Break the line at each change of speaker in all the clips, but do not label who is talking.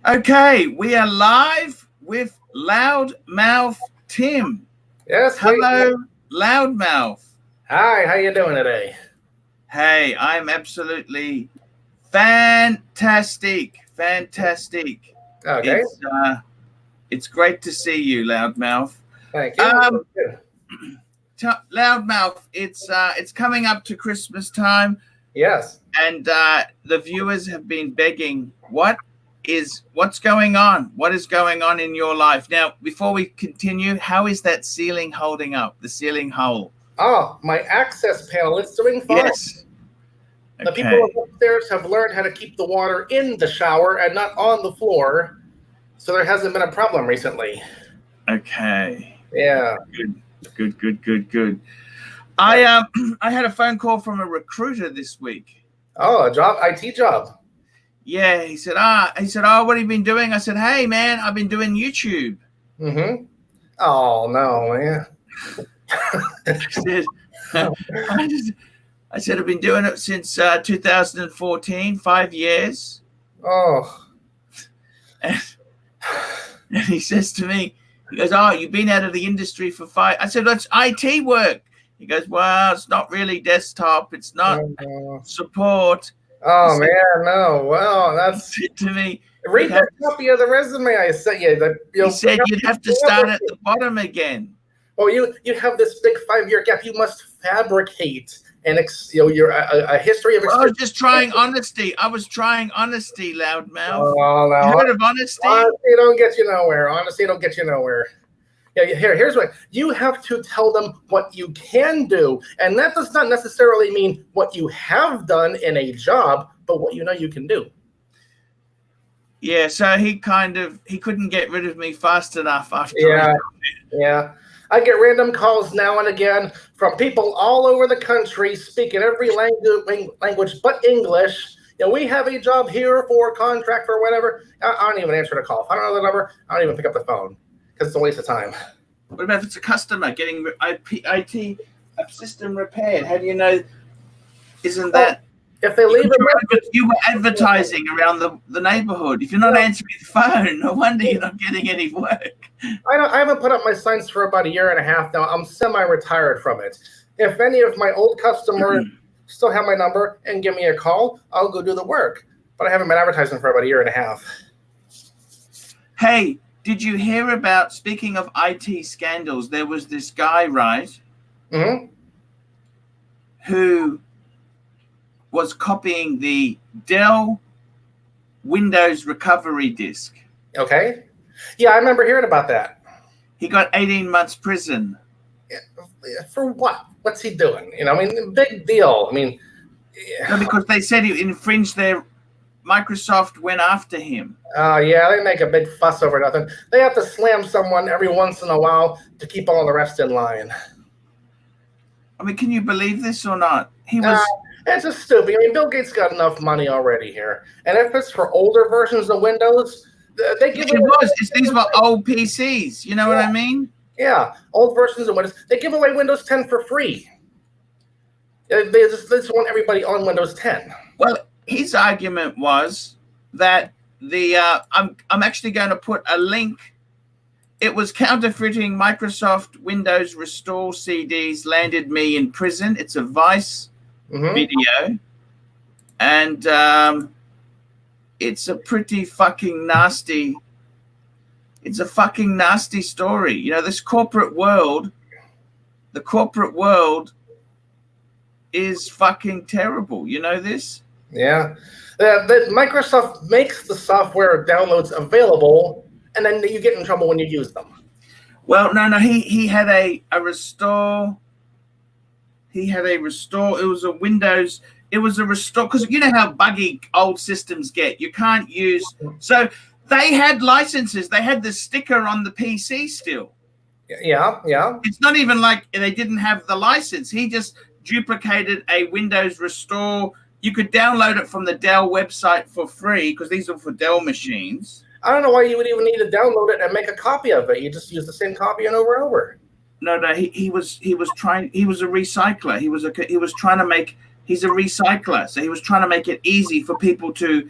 Okay, we are live with Loudmouth Tim.
Yes,
Hello, Loudmouth.
Hi, how you doing today?
Hey, I'm absolutely fantastic. Fantastic.
Okay,
It's great to see you, Loudmouth.
thank you.
Um, Loudmouth, it's coming up to Christmas time,
Yes.
and the viewers have been begging. What's going on? What is going on in your life now? Before we continue, how is that ceiling holding up? The ceiling hole.
Oh, my access panel, it's doing fine.
Yes.
The people
Okay.
upstairs have learned how to keep the water in the shower and not on the floor, so there hasn't been a problem recently.
Okay.
Yeah.
Good. I had a phone call from a recruiter this week.
Oh, a job, IT job.
Yeah, he said, oh, what have you been doing? I said, hey man, I've been doing YouTube.
Mm-hmm. Oh no, man.
I said I've been doing it since 2014, 5 years.
Oh.
And he says to me, he goes, oh, you've been out of the industry for 5. I said, that's IT work. He goes, well, it's not really desktop. It's not support.
Oh man, no. Well, that's
said to me.
Read that copy of the resume I sent you.
He said you'd have to start at the bottom again.
Oh, you have this big 5-year gap. You must fabricate your a history of.
I was just trying honesty. I was trying honesty, Loudmouth.
Oh, no.
You heard of honesty?
Honesty don't get you nowhere. Honesty don't get you nowhere. Yeah, here's what you have to tell them what you can do, and that does not necessarily mean what you have done in a job, but what you know you can do.
Yeah, so he couldn't get rid of me fast enough after.
Yeah. I get random calls now and again from people all over the country speaking every language but English. We have a job here for a contract or whatever. I don't even answer the call. If I don't know the number, I don't even pick up the phone because it's a waste of time.
What about if it's a customer getting IT system repaired? How do you know? Isn't that...
If they leave
you were advertising around the neighborhood. If you're not answering the phone, no wonder you're not getting any work.
I haven't put up my signs for about 1.5 years now. I'm semi-retired from it. If any of my old customers still have my number and give me a call, I'll go do the work. But I haven't been advertising for about 1.5 years.
Hey, did you hear about, speaking of IT scandals, there was this guy, right?
Mm-hmm.
Who was copying the Dell Windows recovery disk.
Okay. Yeah, I remember hearing about that.
He got 18 months prison.
For what? What's he doing? Big deal.
No, because they said he infringed their... Microsoft went after him.
Yeah, they make a big fuss over nothing. They have to slam someone every once in a while to keep all the rest in line.
Can you believe this or not?
It's just stupid. Bill Gates got enough money already here. And if it's for older versions of Windows, they give
these were old PCs. You know what I mean?
Yeah, old versions of Windows. They give away Windows 10 for free. They just want everybody on Windows 10.
Well, his argument was that I'm actually going to put a link. It was counterfeiting Microsoft Windows restore CDs landed me in prison. It's a Vice video, and it's a pretty fucking nasty. It's a fucking nasty story. This corporate world. The corporate world is fucking terrible. You know this?
Yeah. Microsoft makes the software downloads available, and then you get in trouble when you use them.
Well, no. He had a restore. He had a restore. It was a Windows. It was a restore, because you know how buggy old systems get. You can't use. So they had licenses. They had the sticker on the PC still.
Yeah.
It's not even like they didn't have the license. He just duplicated a Windows restore. You could download it from the Dell website for free, because these are for Dell machines.
I don't know why you would even need to download it and make a copy of it. You just use the same copy over and over.
No. He was trying. He was a recycler. He's a recycler. So he was trying to make it easy for people to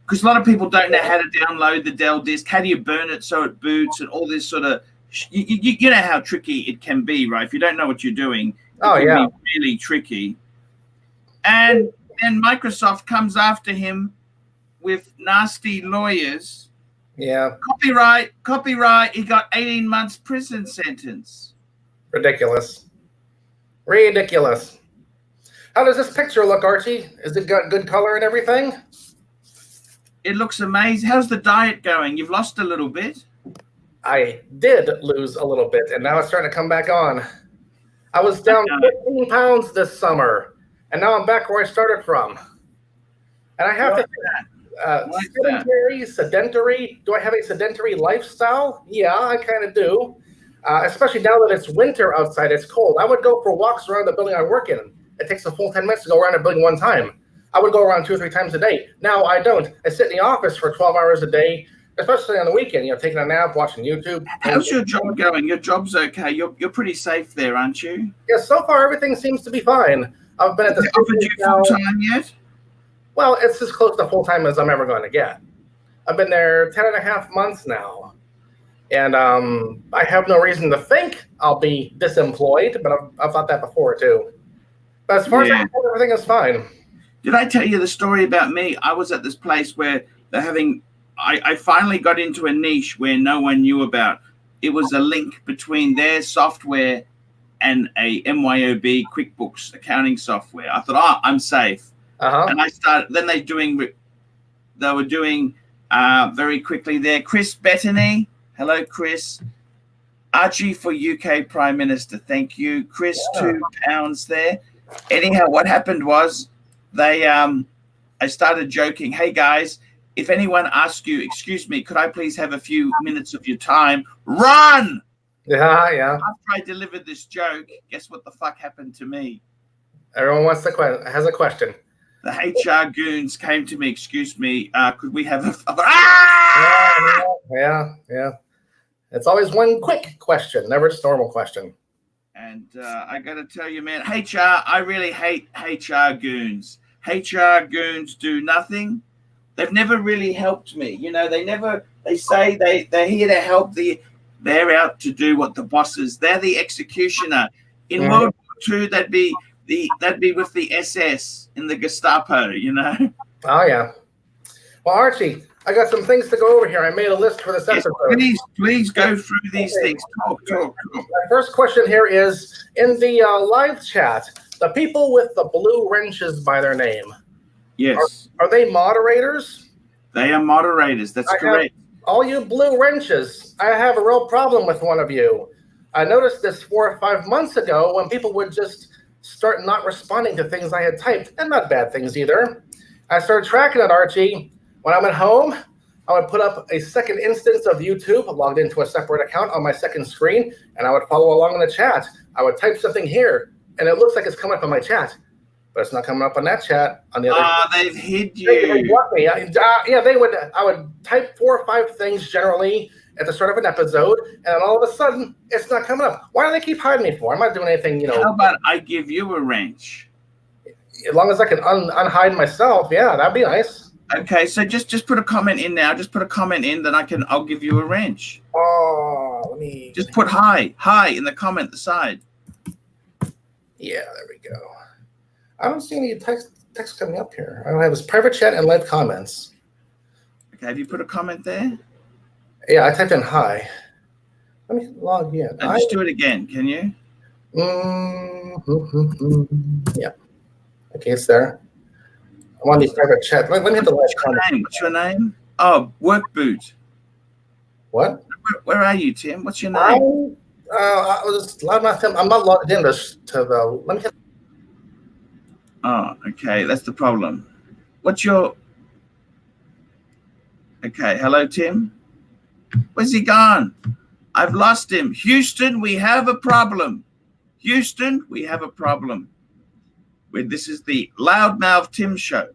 because a lot of people don't know how to download the Dell disk. How do you burn it so it boots and all this sort of, you know how tricky it can be, right? If you don't know what you're doing, it can be really tricky. And then Microsoft comes after him with nasty lawyers.
Yeah.
Copyright. He got 18 months prison sentence.
Ridiculous. How does this picture look, Archie? Is it got good color and everything?
It looks amazing. How's the diet going? You've lost a little bit.
I did lose a little bit, and now it's starting to come back on. I was down 15 pounds this summer, and now I'm back where I started from. And I have sedentary. Do I have a sedentary lifestyle? Yeah, I kind of do. Especially now that it's winter outside, it's cold. I would go for walks around the building I work in. It takes a full 10 minutes to go around a building one time. I would go around 2 or 3 times a day. Now I don't. I sit in the office for 12 hours a day, especially on the weekend, taking a nap, watching YouTube.
How's your job going? Your job's okay. You're pretty safe there, aren't you?
Yeah, so far everything seems to be fine. I've been at the
offered you full-time yet?
Well, it's as close to full-time as I'm ever going to get. I've been there 10 and a half months now. And I have no reason to think I'll be disemployed, but I've thought that before too. But as far as I know, everything is fine.
Did I tell you the story about me? I was at this place where they're having, I finally got into a niche where no one knew about. It was a link between their software and a MYOB QuickBooks accounting software. I thought, I'm safe. And I started, then they were doing very quickly there. Chris Bettany. Hello, Chris. Archie for UK Prime Minister. Thank you. Chris, £2 there. Anyhow, what happened was I started joking. Hey, guys, if anyone asks you, excuse me, could I please have a few minutes of your time? Run!
Yeah.
After I delivered this joke, guess what the fuck happened to me?
Everyone has a question.
The HR goons came to me, excuse me, could we have a...
Yeah. It's always one quick question, never just a normal question.
And I got to tell you, man, I really hate HR goons. HR goons do nothing. They've never really helped me. They say they're here to help they're out to do what the bosses, they're the executioner. In World War II, they'd be with the SS in the Gestapo,
Oh, yeah. Well, Archie, I got some things to go over here. I made a list for this episode.
Please go through these things. Talk.
My first question here is, in the live chat, the people with the blue wrenches by their name.
Yes.
Are they moderators?
They are moderators. That's correct.
All you blue wrenches, I have a real problem with one of you. I noticed this 4 or 5 months ago when people would just start not responding to things I had typed, and not bad things either. I started tracking it, Archie. When I'm at home, I would put up a second instance of YouTube, logged into a separate account on my second screen, and I would follow along in the chat. I would type something here, and it looks like it's coming up on my chat, but it's not coming up on that chat. On the other,
they've hid you.
They want me. They would. I would type 4 or 5 things generally at the start of an episode, and all of a sudden, it's not coming up. Why do they keep hiding me for? I'm not doing anything,
How about I give you a wrench?
As long as I can unhide myself, yeah, that'd be nice.
Okay, so just put a comment in now. Just put a comment in, then I'll give you a wrench.
Oh, let me
just put hi in the comment the side.
Yeah, there we go. I don't see any text coming up here. I don't have this private chat and live comments.
Okay, have you put a comment there?
Yeah, I typed in hi. Let me log in.
Just do it again, can you?
Yeah. Okay, it's there. I'm on the private chat. Let me hit the live comment.
What's your name? Oh, Work Boot.
What?
Where are you, Tim? What's your name?
I'm not logged in to the. Let me hit.
Oh, okay. That's the problem. What's your... Okay. Hello, Tim. Where's he gone? I've lost him. Houston, we have a problem. Houston, we have a problem. This is the Loudmouth Tim show.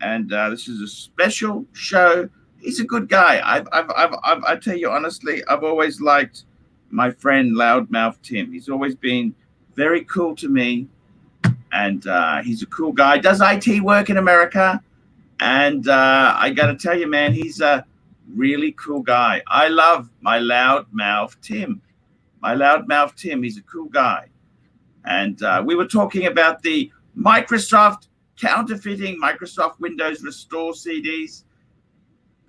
And this is a special show. He's a good guy. I tell you honestly, I've always liked my friend Loudmouth Tim. He's always been very cool to me. And he's a cool guy. Does IT work in America? And I got to tell you, man, he's a really cool guy. I love my loudmouth Tim. My loudmouth Tim. He's a cool guy. And we were talking about the Microsoft counterfeiting Microsoft Windows Restore CDs.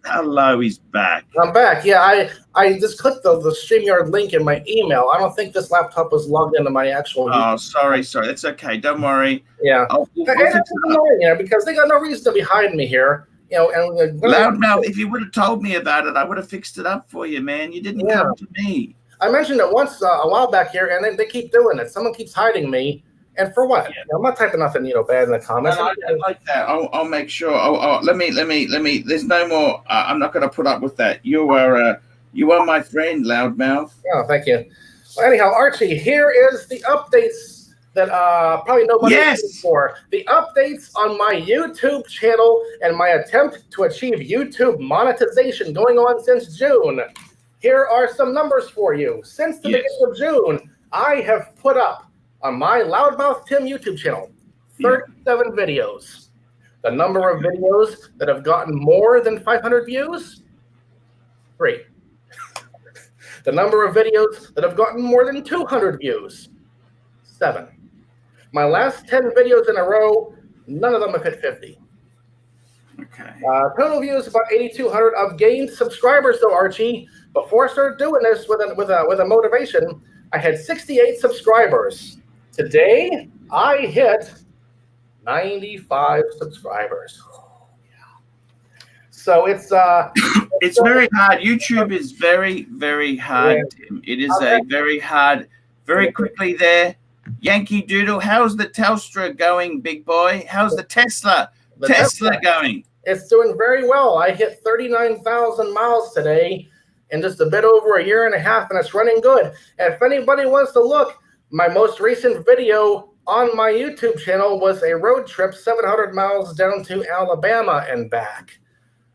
Hello, he's back.
I'm back. Yeah, I just clicked the StreamYard link in my email. I don't think this laptop was logged into my actual.
Oh, sorry. That's okay. Don't worry.
Yeah,
We'll fix it
up. Because they got no reason to be hiding me here. And
loudmouth. If you would have told me about it, I would have fixed it up for you, man. You didn't come to me.
I mentioned it once a while back here, and they keep doing it. Someone keeps hiding me. And for what? Yeah. I'm not typing nothing, bad in the comments.
No, I like that. I'll make sure. Let me. There's no more. I'm not going to put up with that. You are my friend, loudmouth.
Oh, thank you. Well, anyhow, Archie, here is the updates that probably nobody is looking for. The updates on my YouTube channel and my attempt to achieve YouTube monetization going on since June. Here are some numbers for you. Since the beginning of June, I have put up on my Loudmouth Tim YouTube channel, 37 videos. The number of videos that have gotten more than 500 views, 3. The number of videos that have gotten more than 200 views, 7. My last 10 videos in a row, none of them have hit 50.
Okay.
Total views about 8,200. I've gained subscribers though, Archie. Before I started doing this with a motivation, I had 68 subscribers. Today, I hit 95 subscribers. So it's
very hard. YouTube is very, very hard, Tim. It is very hard. Very quickly there. Yankee Doodle, how's the Telstra going, big boy? How's the Tesla going?
It's doing very well. I hit 39,000 miles today in just a bit over a year and a half, and it's running good. And if anybody wants to look, my most recent video on my YouTube channel was a road trip 700 miles down to Alabama and back.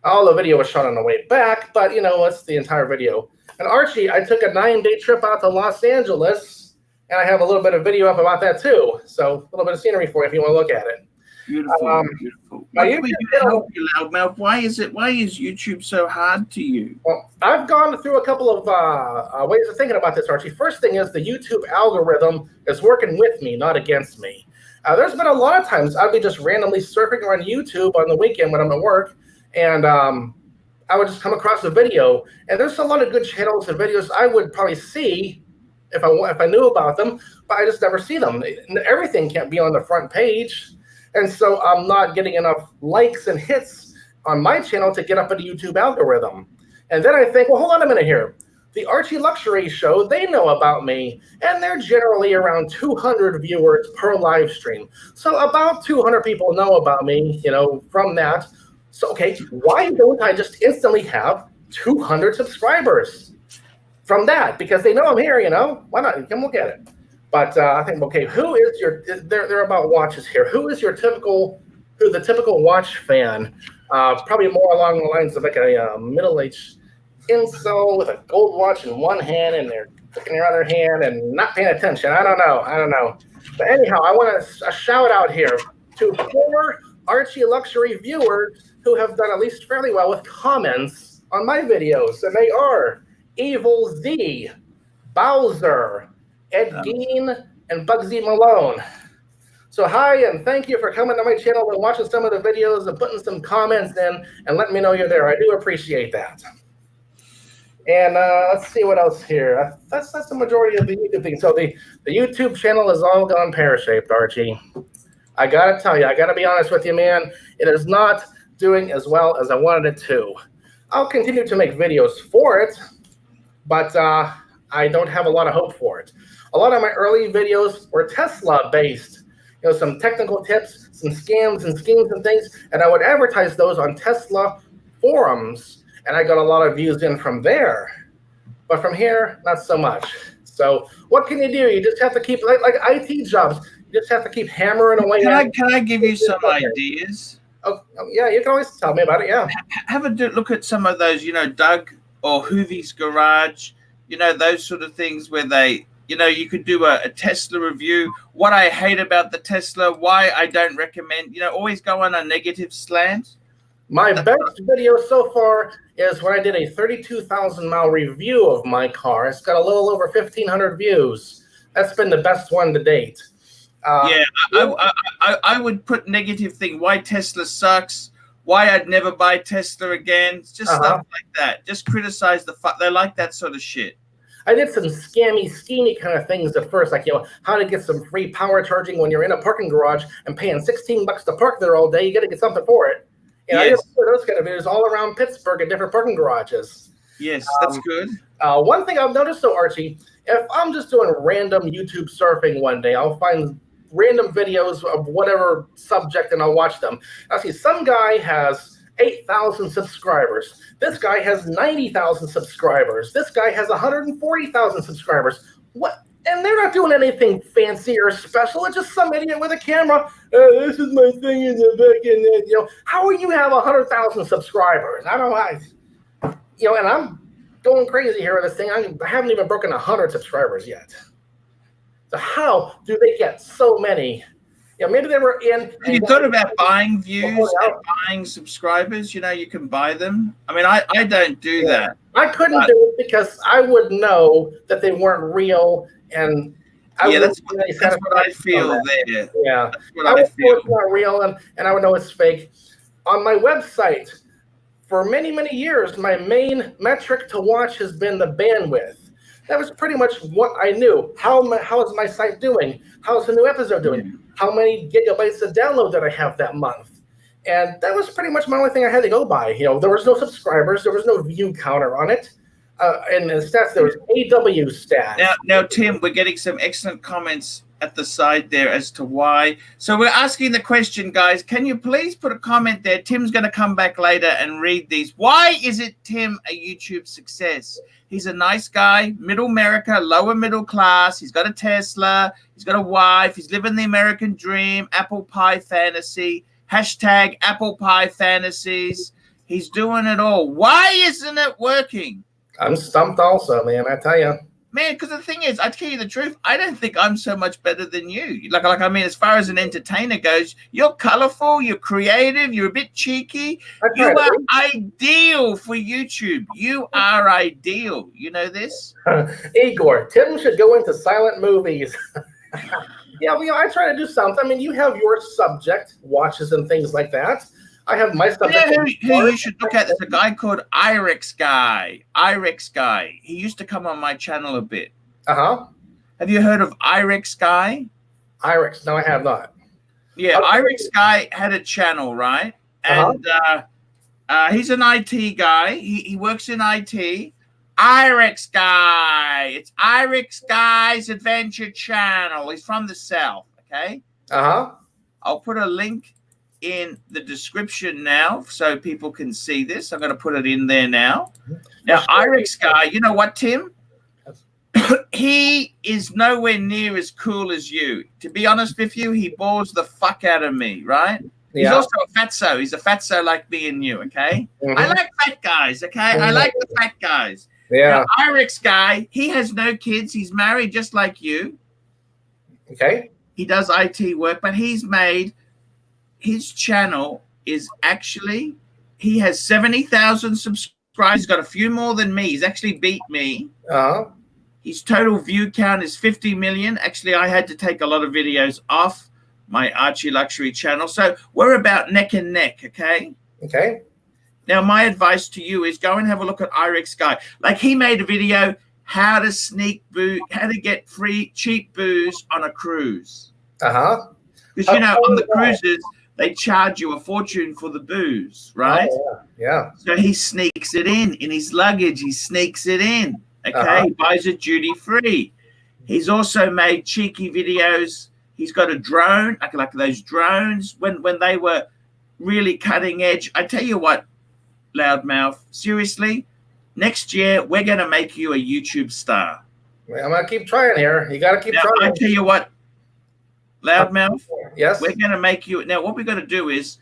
All the video was shot on the way back, but it's the entire video. And Archie, I took a 9-day trip out to Los Angeles, and I have a little bit of video up about that too. So a little bit of scenery for you if you want to look at it.
Beautiful, beautiful. What can we do to help you, Loudmouth? Why is YouTube so hard to you?
Well, I've gone through a couple of ways of thinking about this, Archie. First thing is the YouTube algorithm is working with me, not against me. There's been a lot of times I'd be just randomly surfing around YouTube on the weekend when I'm at work, and I would just come across a video. And there's a lot of good channels and videos I would probably see if I knew about them, but I just never see them. Everything can't be on the front page. And so I'm not getting enough likes and hits on my channel to get up in the YouTube algorithm. And then I think, well, hold on a minute here. The Archie Luxury Show, they know about me, and they're generally around 200 viewers per live stream. So about 200 people know about me, from that. So, okay, why don't I just instantly have 200 subscribers from that? Because they know I'm here, Why not? Come look at it. But I think, okay, who is they're about watches here. Who's the typical watch fan? Probably more along the lines of like a middle-aged incel with a gold watch in one hand and they're clicking their other hand and not paying attention. I don't know. But anyhow, I want a shout out here to 4 Archie Luxury viewers who have done at least fairly well with comments on my videos. And they are Evil Z, Bowser, Ed Gein, and Bugsy Malone. So hi, and thank you for coming to my channel and watching some of the videos and putting some comments in and letting me know you're there. I do appreciate that. And let's see what else here. That's the majority of the YouTube thing. So the YouTube channel is all gone pear-shaped, Archie. I gotta tell you, I gotta be honest with you, man. It is not doing as well as I wanted it to. I'll continue to make videos for it, but I don't have a lot of hope for it. A lot of my early videos were Tesla-based. Some technical tips, some scams and schemes and things, and I would advertise those on Tesla forums, and I got a lot of views in from there. But from here, not so much. So what can you do? You just have to keep, like IT jobs, you just have to keep hammering away.
Can I give you some ideas?
Oh, yeah, you can always tell me about it, yeah.
Have a look at some of those, Doug or Hoovie's Garage, those sort of things where they, you could do a Tesla review. What I hate about the Tesla, why I don't recommend, always go on a negative slant.
My best video so far is when I did a 32,000-mile review of my car. It's got a little over 1,500 views. That's been the best one to date.
Yeah, I would put negative thing. Why Tesla sucks. Why I'd never buy Tesla again. It's just stuff like that. Just criticize the fuck. They like that sort of shit.
I did some scammy, schemy kind of things at first, like, how to get some free power charging when you're in a parking garage and paying $16 to park there all day. You got to get something for it. I did those kind of videos all around Pittsburgh at different parking garages.
Yes, that's good.
One thing I've noticed, though, Archie, if I'm just doing random YouTube surfing one day, I'll find random videos of whatever subject and I'll watch them. I see some guy has 8,000 subscribers. This guy has 90,000 subscribers. This guy has 140,000 subscribers. What? And they're not doing anything fancy or special. It's just some idiot with a camera. This is my thing in the back end. How will you have 100,000 subscribers? I don't know. And I'm going crazy here with this thing. I haven't even broken 100 subscribers yet. So how do they get so many? Maybe they were in.
Have you thought about buying views and buying subscribers? You can buy them. I mean, I don't do that.
I couldn't do it because I would know that they weren't real. And
that's what I feel there.
Yeah,
that's what I feel.
It's not real, and I would know it's fake. On my website, for many, many years, my main metric to watch has been the bandwidth. That was pretty much what I knew. How is my site doing? How's the new episode doing? How many gigabytes of download did I have that month? And that was pretty much my only thing I had to go by. There was no subscribers. There was no view counter on it. And the stats, there was AW stats.
Now, Tim, we're getting some excellent comments at the side there as to why. So we're asking the question, guys, can you please put a comment there? Tim's going to come back later and read these. Why is it Tim a YouTube success? He's a nice guy, middle America, lower middle class. He's got a Tesla. He's got a wife. He's living the American dream, apple pie fantasy, hashtag apple pie fantasies. He's doing it all. Why isn't it working?
I'm stumped also, man, I tell you.
Man, because the thing is, I tell you the truth, I don't think I'm so much better than you. I mean, as far as an entertainer goes, you're colorful, you're creative, you're a bit cheeky. You are ideal for YouTube. You are ideal. You know this?
Igor, Tim should go into silent movies. I try to do something. I mean, you have your subject, watches and things like that. I have my stuff.
Who you should look at? There's a guy called Irex Guy. Irex Guy. He used to come on my channel a bit. Have you heard of Irex Guy?
Irex? No, I have not.
Yeah, Irex Guy had a channel, right? And he's an IT guy. He works in IT. Irex Guy. It's Irex Guy's Adventure Channel. He's from the South. Okay. I'll put a link in the description now so people can see this. I'm going to put it in there now. Now, Irex Guy, you know what, Tim? He is nowhere near as cool as you. To be honest with you, he bores the fuck out of me, right? He's also a fatso. He's a fatso like me and you, okay? I like fat guys, okay? I like the fat guys.
Yeah.
Now, Irex Guy, he has no kids. He's married just like you.
Okay.
He does IT work, but he's made... His channel is actually, he has 70,000 subscribers. He's got a few more than me. He's actually beat me. His total view count is 50 million. Actually, I had to take a lot of videos off my Archie Luxury channel. So we're about neck and neck, okay?
Okay.
Now, my advice to you is go and have a look at Irex Guy. Like, he made a video, how to get free, cheap booze on a cruise. Because, on the cruises, they charge you a fortune for the booze, right?
Yeah.
So he sneaks it in his luggage. He sneaks it in, okay? He buys it duty-free. He's also made cheeky videos. He's got a drone, like those drones, when they were really cutting edge. I tell you what, Loudmouth, seriously, next year, we're going to make you a YouTube star.
I'm going to keep trying here. You got to keep trying.
I tell you what, Loudmouth.
Yes.
We're going to make you. Now, what we're going to do is,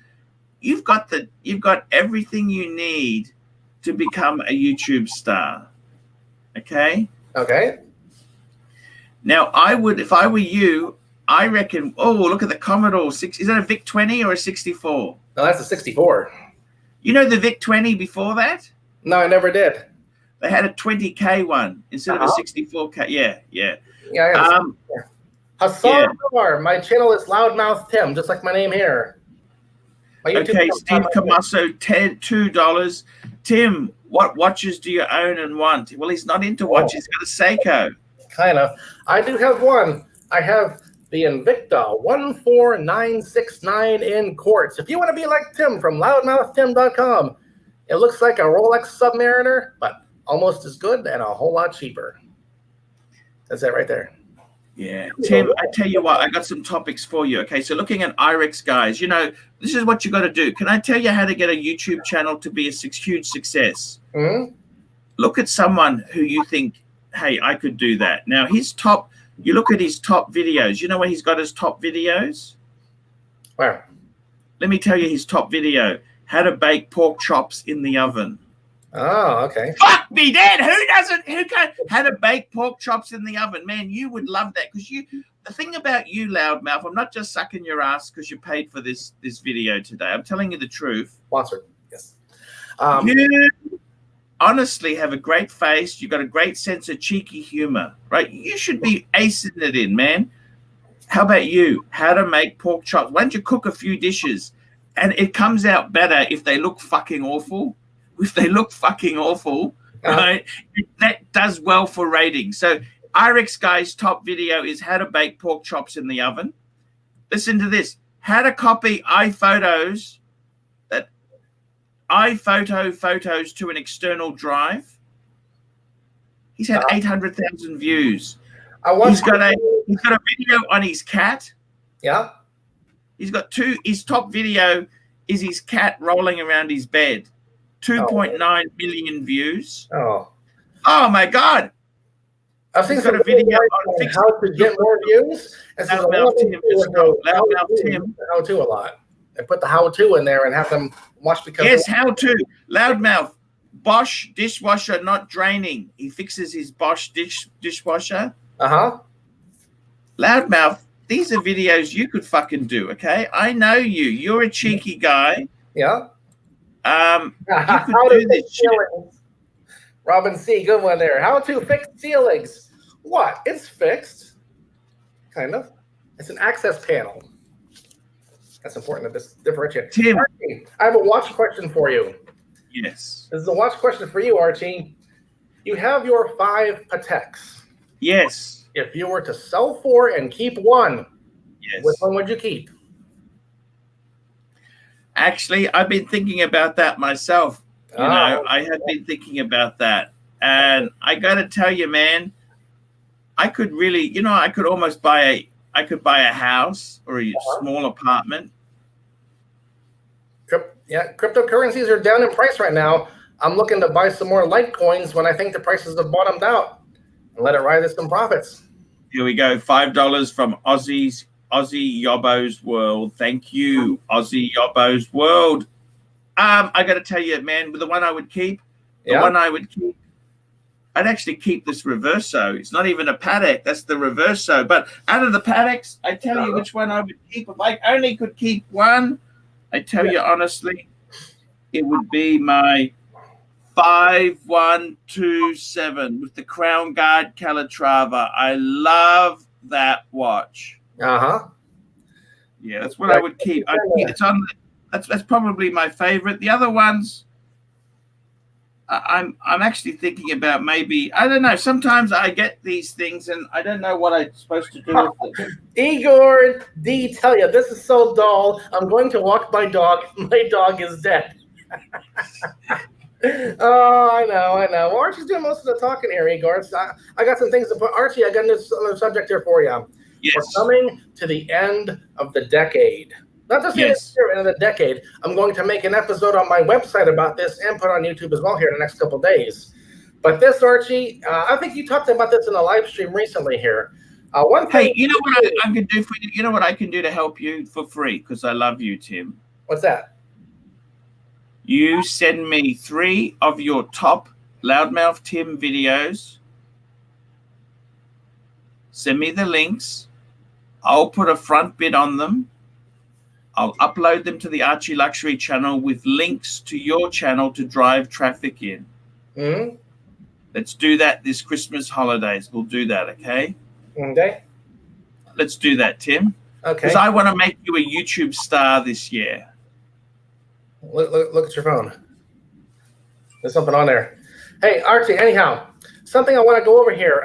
you've got everything you need to become a YouTube star. Okay.
Okay.
Now, if I were you, I reckon. Oh, look at the Commodore 6. Is that a VIC 20 or a 64?
No, that's a 64.
You know the VIC 20 before that?
No, I never did.
They had a 20K one instead of a 64K. Yeah.
Yeah, I got Hassan Omar. My channel is Loudmouth Tim, just like my name here.
Okay, Steve Camasso, $2. Tim, what watches do you own and want? Well, he's not into watches. He's got a Seiko.
Kind of. I do have one. I have the Invicta 14969 in quartz. If you want to be like Tim from loudmouthtim.com, it looks like a Rolex Submariner, but almost as good and a whole lot cheaper. That's it right there.
Yeah. Tim, I tell you what, I got some topics for you. Okay, so looking at IREX guys, you know, this is what you got to do. Can I tell you how to get a YouTube channel to be a huge success?
Mm-hmm.
Look at someone who you think, hey, I could do that. Now, you look at his top videos. You know where he's got his top videos?
Where?
Let me tell you his top video. How to bake pork chops in the oven.
Oh, okay.
Fuck me, Dad. Who can't? How to bake pork chops in the oven. Man, you would love that. Because the thing about you, Loudmouth, I'm not just sucking your ass because you paid for this video today. I'm telling you the truth.
Sponsored, yes.
You honestly have a great face. You've got a great sense of cheeky humor, right? You should be acing it in, man. How about you? How to make pork chops. Why don't you cook a few dishes? And it comes out better if they look fucking awful. If they look fucking awful, right? That does well for ratings. So IREX guy's top video is how to bake pork chops in the oven. Listen to this. How to copy iPhotos photos to an external drive. He's had 800,000 views. He's got a video on his cat.
Yeah.
He's got his top video is his cat rolling around his bed. 2.9 million views.
Oh
my God.
I've seen a video on how to get more views.
Loudmouth Tim.
How to a lot. And put the how to in there and have them watch because
yes, how to. Loudmouth. Bosch dishwasher not draining. He fixes his Bosch dishwasher.
Uh-huh.
Loudmouth, these are videos you could fucking do, okay? I know you. You're a cheeky guy.
Yeah.
You could do this shit.
Robin C, good one there. How to fix ceilings. What? It's fixed. Kind of. It's an access panel. That's important to differentiate.
Tim,
Archie, I have a watch question for you.
Yes.
This is a watch question for you, Archie. You have your 5 Pateks.
Yes.
If you were to sell 4 and keep 1,
yes,
which one would you keep?
Actually, I've been thinking about that myself. You know, I have been thinking about that. And I got to tell you, man, I could really, I could almost buy a house or a small apartment.
Yeah, cryptocurrencies are down in price right now. I'm looking to buy some more Litecoins when I think the prices have bottomed out and let it ride at some profits.
Here we go. $5 from Aussie Yobbo's World. Thank you, Aussie Yobbo's World. I got to tell you, man, the one I would keep, I'd actually keep this Reverso. It's not even a Patek. That's the Reverso. But out of the Pateks, I tell you which one I would keep. If I only could keep one, I tell you honestly, it would be my 5127 with the Crown Guard Calatrava. I love that watch.
Uh-huh.
Yeah, that's what I would keep. It's on. That's probably my favorite. The other ones, I'm actually thinking about maybe, I don't know. Sometimes I get these things and I don't know what I'm supposed to do with them.
Igor D, tell you this is so dull. I'm going to walk my dog. My dog is dead. Oh, I know. Well, Archie's doing most of the talking here, Igor. I got some things to put. Archie, I got another subject here for you.
Yes.
We're coming to the end of the decade. Not just the end of the decade. I'm going to make an episode on my website about this and put on YouTube as well here in the next couple of days. But this, Archie, I think you talked about this in a live stream recently here.
Hey, you know what I can do for you? You know what I can do to help you for free? Because I love you, Tim.
What's that?
You send me 3 of your top Loudmouth Tim videos. Send me the links. I'll put a front bid on them. I'll upload them to the Archie Luxury channel with links to your channel to drive traffic in.
Mm-hmm.
Let's do that this Christmas holidays. We'll do that, okay?
Okay.
Let's do that, Tim.
Okay.
Because I want to make you a YouTube star this year.
Look at your phone. There's something on there. Hey, Archie, anyhow, something I want to go over here.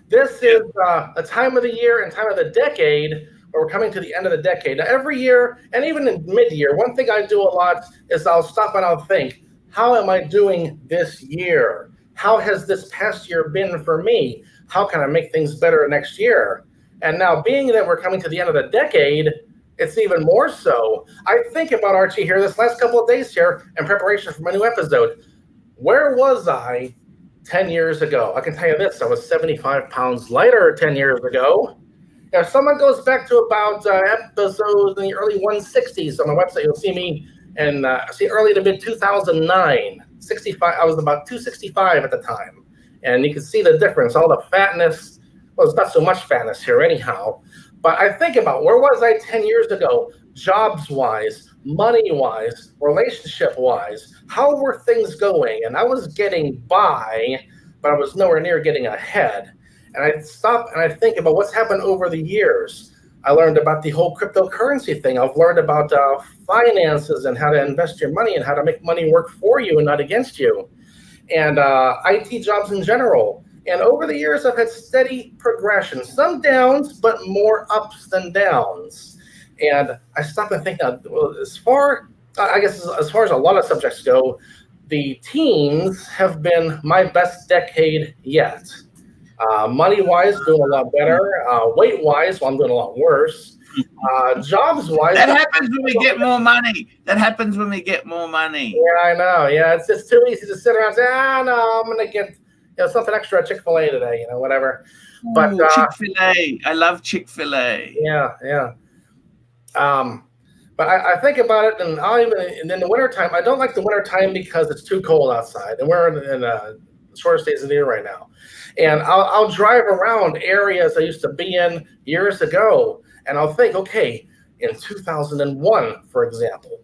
This is a time of the year and time of the decade where we're coming to the end of the decade. Now, every year, and even in mid-year, one thing I do a lot is I'll stop and I'll think, how am I doing this year? How has this past year been for me? How can I make things better next year? And now, being that we're coming to the end of the decade, it's even more so. I think about, Archie, here this last couple of days here in preparation for my new episode. Where was I 10 years ago? I can tell you this, I was 75 pounds lighter 10 years ago. If someone goes back to about episodes in the early 160s on my website, you'll see me in early to mid 2009. 65. I was about 265 at the time. And you can see the difference, all the fatness. Well, it's not so much fatness here anyhow. But I think about where was I 10 years ago, jobs-wise, money-wise, relationship-wise. How were things going? And I was getting by, but I was nowhere near getting ahead. And I stop and I think about what's happened over the years. I learned about the whole cryptocurrency thing. I've learned about finances and how to invest your money and how to make money work for you and not against you. And IT jobs in general. And over the years, I've had steady progression. Some downs, but more ups than downs. And I stop and think, as far as a lot of subjects go, the teens have been my best decade yet. Money-wise, doing a lot better. Weight-wise, well, I'm doing a lot worse. Jobs-wise,
that happens when we get more money. That happens when we get more money.
Yeah, I know. Yeah, it's just too easy to sit around and say, no, I'm going to get something extra at Chick-fil-A today, whatever. But
Chick-fil-A. I love Chick-fil-A.
Yeah. But I think about it, and in the wintertime, I don't like the wintertime because it's too cold outside, and we're in the shortest days of the year right now. And I'll drive around areas I used to be in years ago, and I'll think, okay, in 2001, for example,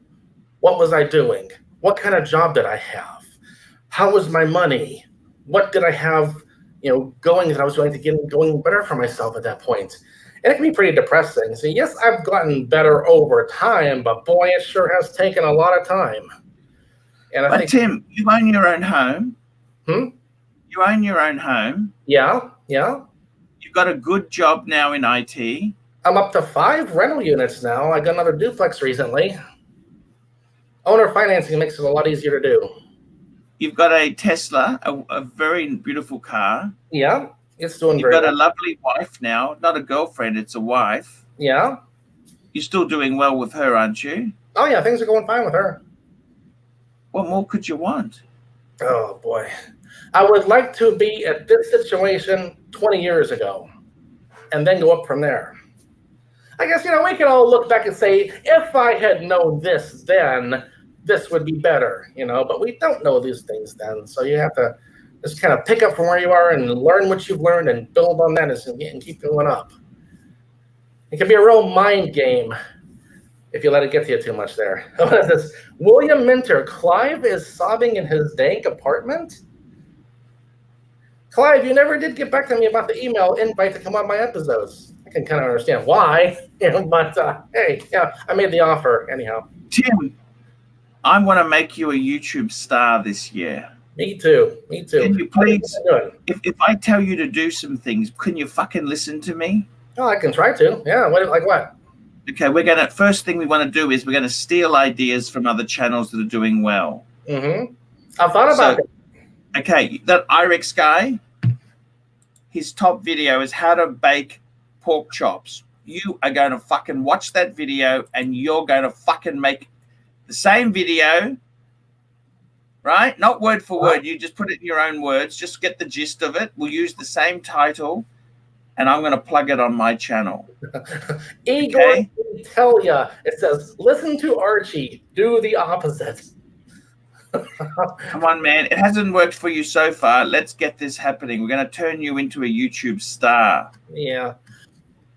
what was I doing? What kind of job did I have? How was my money? What did I have, going that I was going to get going better for myself at that point? And it can be pretty depressing. So yes, I've gotten better over time, but boy, it sure has taken a lot of time. And I think,
Tim, you own your own home.
You
own your own home.
Yeah.
You've got a good job now in IT.
I'm up to 5 rental units now. I got another duplex recently. Owner financing makes it a lot easier to do.
You've got a Tesla, a very beautiful car.
Yeah, it's doing very well.
You've got a lovely wife now. Not a girlfriend, it's a wife.
Yeah.
You're still doing well with her, aren't you?
Oh, yeah, things are going fine with her.
What more could you want?
Oh, boy. I would like to be at this situation 20 years ago and then go up from there. I guess, we can all look back and say, if I had known this then, this would be better, but we don't know these things then. So you have to just kind of pick up from where you are and learn what you've learned and build on that and keep going up. It can be a real mind game if you let it get to you too much there. What is this? William Minter, Clive is sobbing in his dank apartment? Clive, you never did get back to me about the email invite to come on my episodes. I can kind of understand why, but hey, I made the offer anyhow.
Tim, I want to make you a YouTube star this year.
Me too.
Can you please, if I tell you to do some things, can you fucking listen to me?
Oh, I can try to. Yeah, like what?
Okay, first thing we want to do is we're going to steal ideas from other channels that are doing well.
Mm-hmm. I've thought about it.
Okay, that IREX guy, his top video is how to bake pork chops. You are going to fucking watch that video and you're going to fucking make the same video, right? Not word for word. You just put it in your own words. Just get the gist of it. We'll use the same title, and I'm going to plug it on my channel.
Igor, tell ya. It says, listen to Archie. Do the opposite.
Come on, man. It hasn't worked for you so far. Let's get this happening. We're going to turn you into a YouTube star.
Yeah.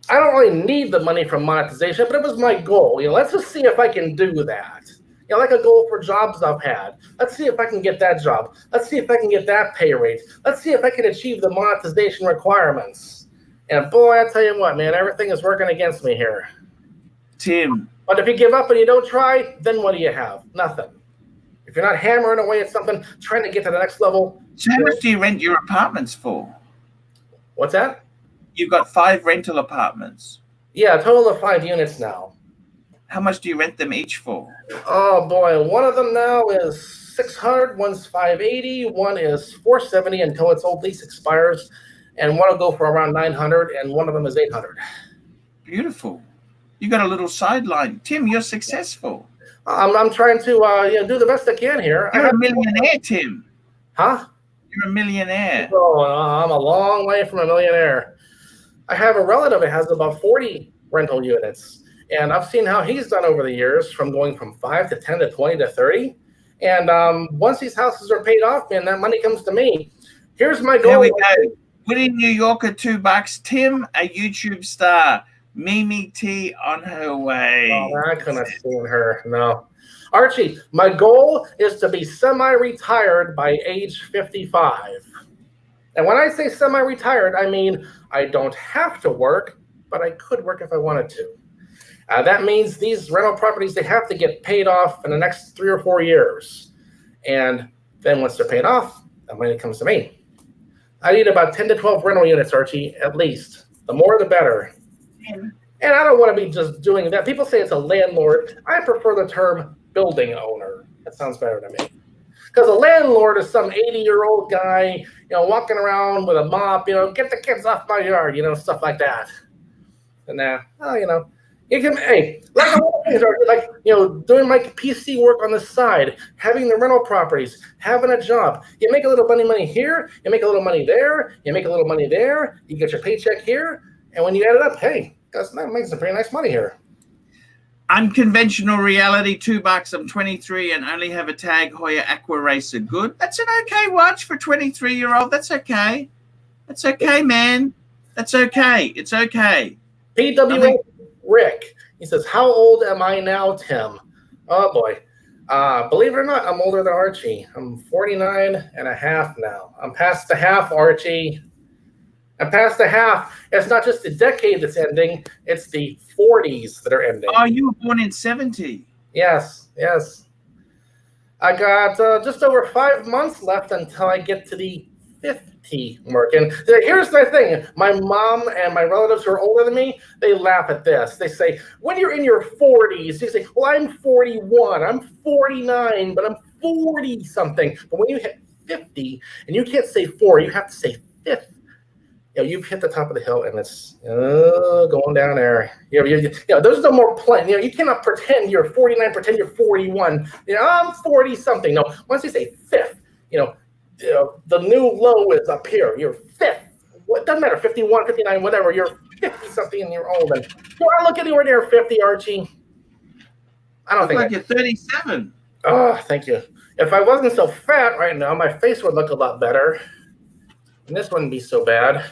I don't really need the money from monetization, but it was my goal. Let's just see if I can do that. Like a goal for jobs I've had. Let's see if I can get that job. Let's see if I can get that pay rate. Let's see if I can achieve the monetization requirements. And boy, I tell you what, man, everything is working against me here.
Tim.
But if you give up and you don't try, then what do you have? Nothing. If you're not hammering away at something, trying to get to the next level.
So how much do you rent your apartments for?
What's that?
You've got 5 rental apartments.
Yeah, a total of 5 units now.
How much do you rent them each for?
Oh boy, one of them now is $600, one's $580, one is $470 until its old lease expires, and one will go for around $900, and one of them is $800.
Beautiful. You got a little sideline. Tim, you're successful.
I'm trying to do the best I can here.
You're a millionaire, Tim.
Huh?
You're a millionaire.
Oh, I'm a long way from a millionaire. I have a relative that has about 40 rental units. And I've seen how he's done over the years, from going from 5 to 10 to 20 to 30. And once these houses are paid off, man, that money comes to me. Here's my goal.
There we go. Winning New Yorker $2. Tim, a YouTube star. Mimi T on her way.
Oh, I couldn't have seen her. No. Archie, my goal is to be semi-retired by age 55. And when I say semi-retired, I mean I don't have to work, but I could work if I wanted to. That means these rental properties, they have to get paid off in the next 3 or 4 years. And then once they're paid off, the money comes to me. I need about 10 to 12 rental units, Archie, at least. The more, the better. And I don't want to be just doing that. People say it's a landlord. I prefer the term building owner. That sounds better to me. Because a landlord is some 80-year-old guy, walking around with a mop, get the kids off my yard, stuff like that. And you can, doing my PC work on the side, having the rental properties, having a job. You make a little money here, you make a little money there, you make a little money there, you get your paycheck here, and when you add it up, hey, that makes some pretty nice money here.
Unconventional reality, $2. I'm 23 and only have a Tag Heuer Aqua Racer. Good. That's an okay watch for a 23-year-old. That's okay. That's okay, man. That's okay. It's okay.
PWA Rick. He says, how old am I now, Tim? Oh, boy. Believe it or not, I'm older than Archie. I'm 49 and a half now. I'm past the half, Archie. I'm past the half. It's not just the decade that's ending. It's the 40s that are ending.
Oh, you were born in 70.
Yes. I got just over 5 months left until I get to the 50 mark. And here's the thing. My mom and my relatives who are older than me, they laugh at this. They say, when you're in your 40s, you say, well, I'm 41, I'm 49, but I'm 40-something. But when you hit 50, and you can't say 4, you have to say 50. You've hit the top of the hill, and it's going down there. There's no more plan. You cannot pretend you're 49, pretend you're 41. I'm 40-something. No, once you say 5th, the new low is up here. You're 5th. It doesn't matter, 51, 59, whatever. You're 50-something and you're old. And do I look anywhere near 50, Archie? I don't think.
Like you're 37.
Oh, thank you. If I wasn't so fat right now, my face would look a lot better. And this wouldn't be so bad.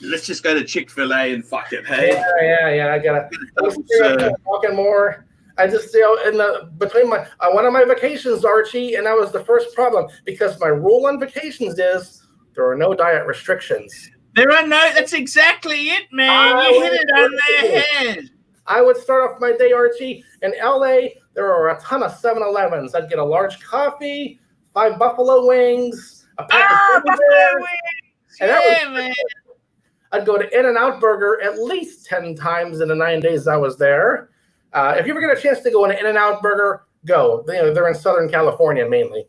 Let's just go to Chick-fil-A and fuck it, hey?
Yeah. I gotta talking more. I just, between one of my vacations, Archie, and that was the first problem because my rule on vacations is there are no diet restrictions.
That's exactly it, man. You hit it on the head.
I would start off my day, Archie, in LA. There are a ton of 7-Elevens. I'd get a large coffee, 5 buffalo wings, a pack of buffalo wings. Man. I'd go to In-N-Out Burger at least 10 times in the 9 days I was there. If you ever get a chance to go in an In-N-Out Burger, go. They're in Southern California mainly.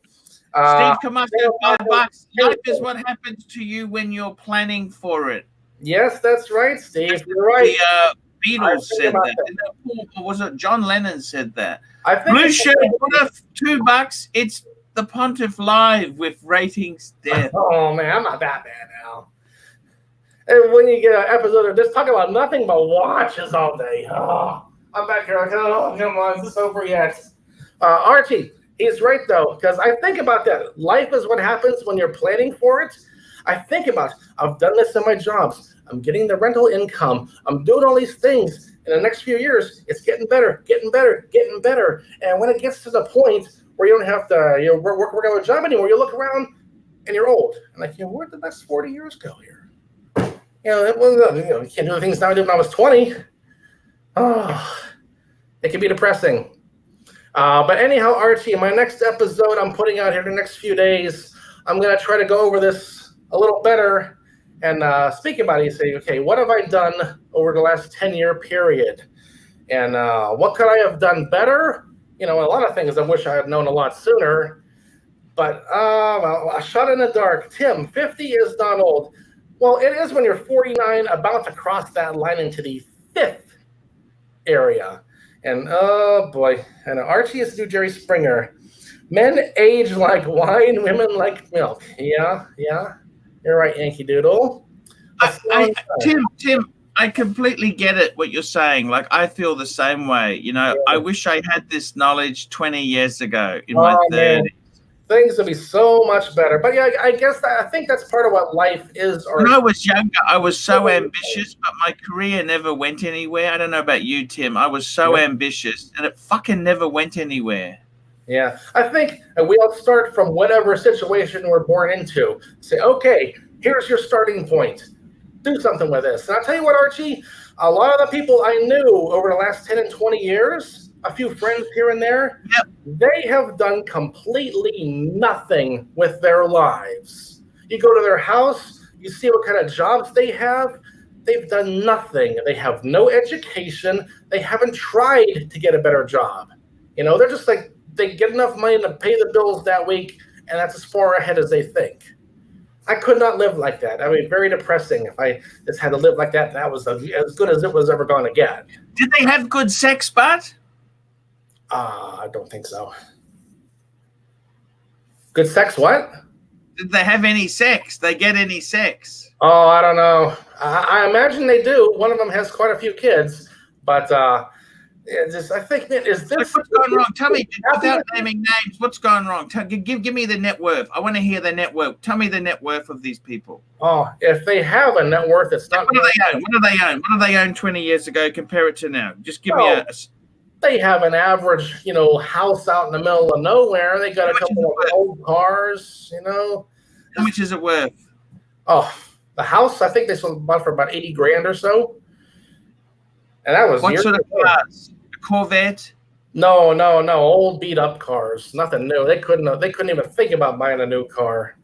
Steve, come up with $5. Life is what happens to you when you're planning for it.
Yes, that's right, Steve. You're right.
The Beatles said that. Or was it John Lennon said that? Blue Shirt, what if $2? It's the Pontiff Live with ratings death.
Oh, man, I'm not that bad now. And when you get an episode of this, talk about nothing but watches all day. Oh, I'm back here like, oh, come on, is this over yet? Archie, he's right, though, because I think about that. Life is what happens when you're planning for it. I think about, I've done this in my jobs. I'm getting the rental income. I'm doing all these things. In the next few years, it's getting better, getting better, getting better. And when it gets to the point where you don't have to work on a job anymore, you look around and you're old. And like, where'd the next 40 years go here? You can't do the things now I did when I was 20. Oh, it can be depressing. But anyhow, Archie, in my next episode I'm putting out here in the next few days, I'm going to try to go over this a little better and speak about it and say, okay, what have I done over the last 10-year period? And what could I have done better? A lot of things I wish I had known a lot sooner. But, a shot in the dark. Tim, 50 is not old. Well, it is when you're 49, about to cross that line into the 5th area. And oh boy, and Archie is to do Jerry Springer. Men age like wine, women like milk. Yeah, you're right, Yankee Doodle.
Tim, I completely get it. What you're saying, like I feel the same way. Yeah. I wish I had this knowledge 20 years ago in my 30s.
Man. Things would be so much better. But yeah, I think that's part of what life is.
When I was younger, I was so ambitious, but my career never went anywhere. I don't know about you, Tim. I was so ambitious, and it fucking never went anywhere.
Yeah, I think we all start from whatever situation we're born into. Say, okay, here's your starting point. Do something with this. And I'll tell you what, Archie, a lot of the people I knew over the last 10 and 20 years, a few friends here and there, they have done completely nothing with their lives. You go to their house, you see what kind of jobs they have. They've done nothing. They have no education. They haven't tried to get a better job. They're just like, they get enough money to pay the bills that week, and that's as far ahead as they think. I could not live like that. I mean, very depressing. If I just had to live like that, that was as good as it was ever going to get.
Did they have good sex, Bart?
I don't think so. Good sex, what?
Did they have any sex? They get any sex?
Oh, I don't know. I imagine they do. One of them has quite a few kids, but I think, is this...
What's going wrong? Tell me, without naming names, what's going wrong? Give me the net worth. I want to hear the net worth. Tell me the net worth of these people.
Oh, if they have a net worth, it's not...
What do they own? What do they own 20 years ago? Compare it to now. Just give me a...
They have an average, house out in the middle of nowhere. They got a couple of old cars, How
much is it worth?
Oh, the house, I think they sold bought for about 80 grand or so. And that was
what sort of cars? A Corvette?
No, old beat up cars. Nothing new. They couldn't even think about buying a new car.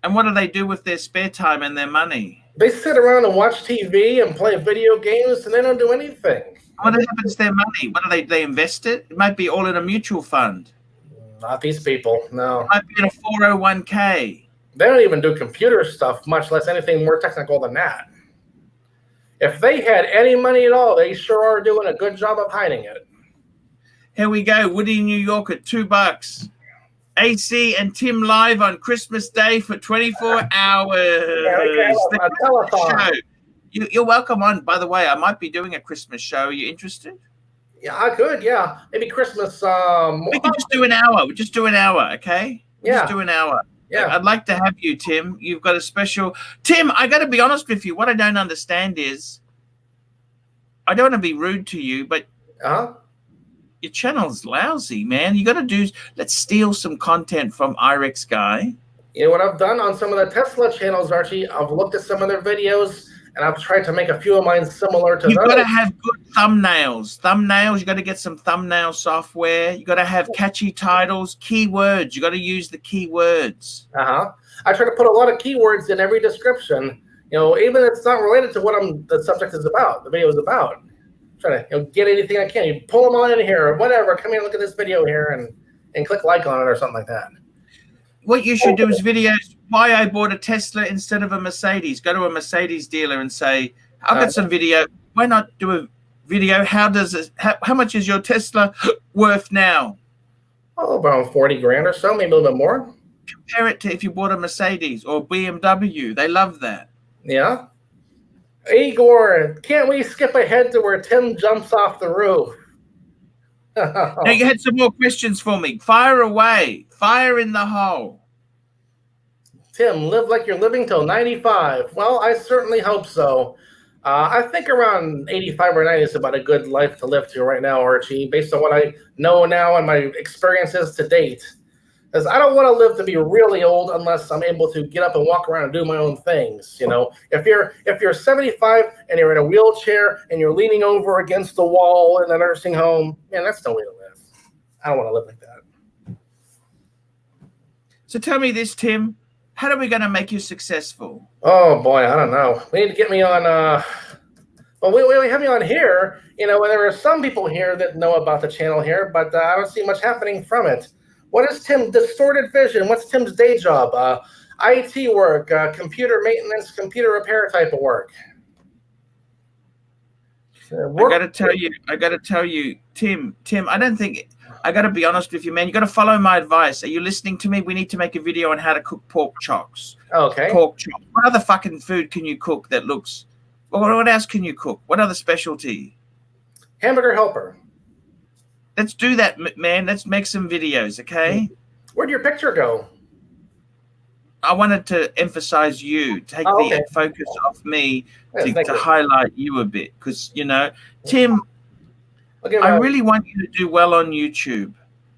And what do they do with their spare time and their money?
They sit around and watch TV and play video games, and they don't do anything.
What happens to their money? What do they invest it? It might be all in a mutual fund.
Not these people, no.
It might be in a 401k.
They don't even do computer stuff, much less anything more technical than that. If they had any money at all, they sure are doing a good job of hiding it.
Here we go. Woody, New York at $2. AC and Tim live on Christmas Day for 24 hours.
A telethon.
You're welcome on. By the way, I might be doing a Christmas show. Are you interested?
Yeah, I could. Yeah, maybe Christmas.
We could just do an hour. We just do an hour, okay?
Yeah.
Just do an hour.
Yeah.
I'd like to have you, Tim. You've got a special... Tim, I got to be honest with you. What I don't understand is... I don't want to be rude to you, but... Your channel's lousy, man. You got to do... Let's steal some content from IREX Guy.
You know what I've done on some of the Tesla channels, Archie? I've looked at some of their videos, and I've tried to make a few of mine similar to those.
You've got to have good thumbnails. You got to get some thumbnail software. You got to have catchy titles, keywords. You got to use the keywords.
I try to put a lot of keywords in every description. Even if it's not related to what the subject is about, the video is about. Try to get anything I can. You pull them on in here or whatever. Come here, look at this video here, and click like on it or something like that.
What you should do is videos why I bought a Tesla instead of a Mercedes. Go to a Mercedes dealer and say, I've got some video. Why not do a video? How much is your Tesla worth now?
Oh, about 40 grand or so, maybe a little bit more.
Compare it to if you bought a Mercedes or BMW. They love that.
Yeah. Igor, can't we skip ahead to where Tim jumps off the roof?
Now you had some more questions for me. Fire away. Fire in the hole.
Tim, live like you're living till 95. Well, I certainly hope so. I think around 85 or 90 is about a good life to live to right now, Archie, based on what I know now and my experiences to date. Because I don't want to live to be really old unless I'm able to get up and walk around and do my own things. You know, if you're 75 and you're in a wheelchair and you're leaning over against the wall in a nursing home, man, that's no way to live. I don't want to live like that.
So tell me this, Tim. How are we going to make you successful?
Oh boy, I don't know. We need to get me on. Well, we have me on here. You know, and there are some people here that know about the channel here, but I don't see much happening from it. What is Tim? Distorted vision. What's Tim's day job? IT work, computer maintenance, computer repair type of work.
I got to tell you, Tim, I don't think, I got to be honest with you, man. You got to follow my advice. Are you listening to me? We need to make a video on how to cook pork chops.
Okay.
Pork chops. What other fucking food can you cook that looks, what else can you cook? What other specialty?
Hamburger helper.
Let's do that, man. Let's make some videos, okay?
Where'd your picture go?
I wanted to emphasize you, take the focus off me to highlight you a bit. Because, you know, Tim, I really want you to do well on YouTube.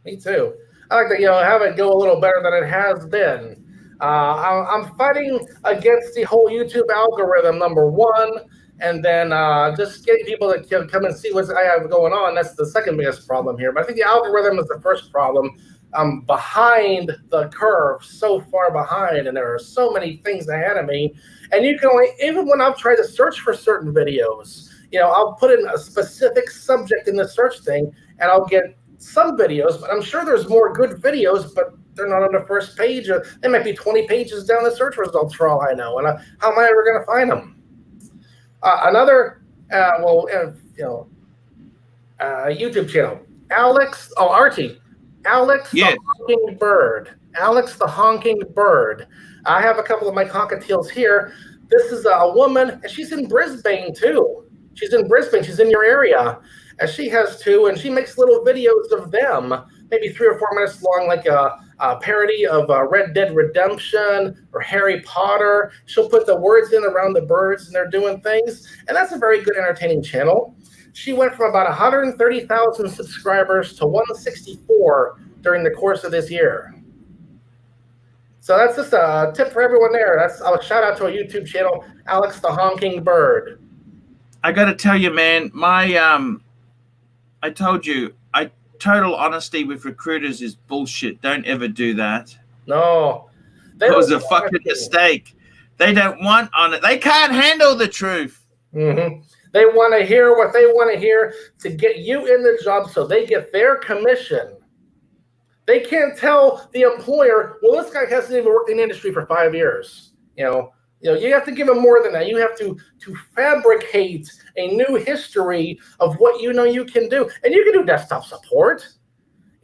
Me too. I like to, you know, have it go a little better than it has been. I'm fighting against the whole YouTube algorithm, number one. And then just getting people to come and see what I have going on. That's the second biggest problem here. But I think the algorithm is the first problem. I'm behind the curve, so far behind, and there are so many things ahead of me. And you can only, even when I've tried to search for certain videos, you know, I'll put in a specific subject in the search thing, and I'll get some videos. But I'm sure there's more good videos, but they're not on the first page. Or they might be 20 pages down the search results for all I know. And how am I ever going to find them? Another, YouTube channel, Archie, Alex the Honking Bird. Alex the Honking Bird. I have a couple of my cockatiels here. This is a woman, and she's in Brisbane too. She's in Brisbane. She's in your area, and she has two, and she makes little videos of them, maybe 3 or 4 minutes long, like a parody of Red Dead Redemption or Harry Potter. She'll put the words in around the birds and they're doing things. And that's a very good entertaining channel. She went from about 130,000 subscribers to 164 during the course of this year. So that's just a tip for everyone there. That's a shout out to a YouTube channel, Alex the Honking Bird.
I got to tell you, man, I told you, total honesty with recruiters is bullshit. Don't ever do that.
No.
That was a fucking mistake. They don't want on it. They can't handle the truth.
Mm-hmm. They want to hear what they want to hear to get you in the job so they get their commission. They can't tell the employer, well, this guy hasn't even worked in the industry for 5 years. You have to give them more than that. You have to fabricate a new history of what you know you can do. And you can do desktop support.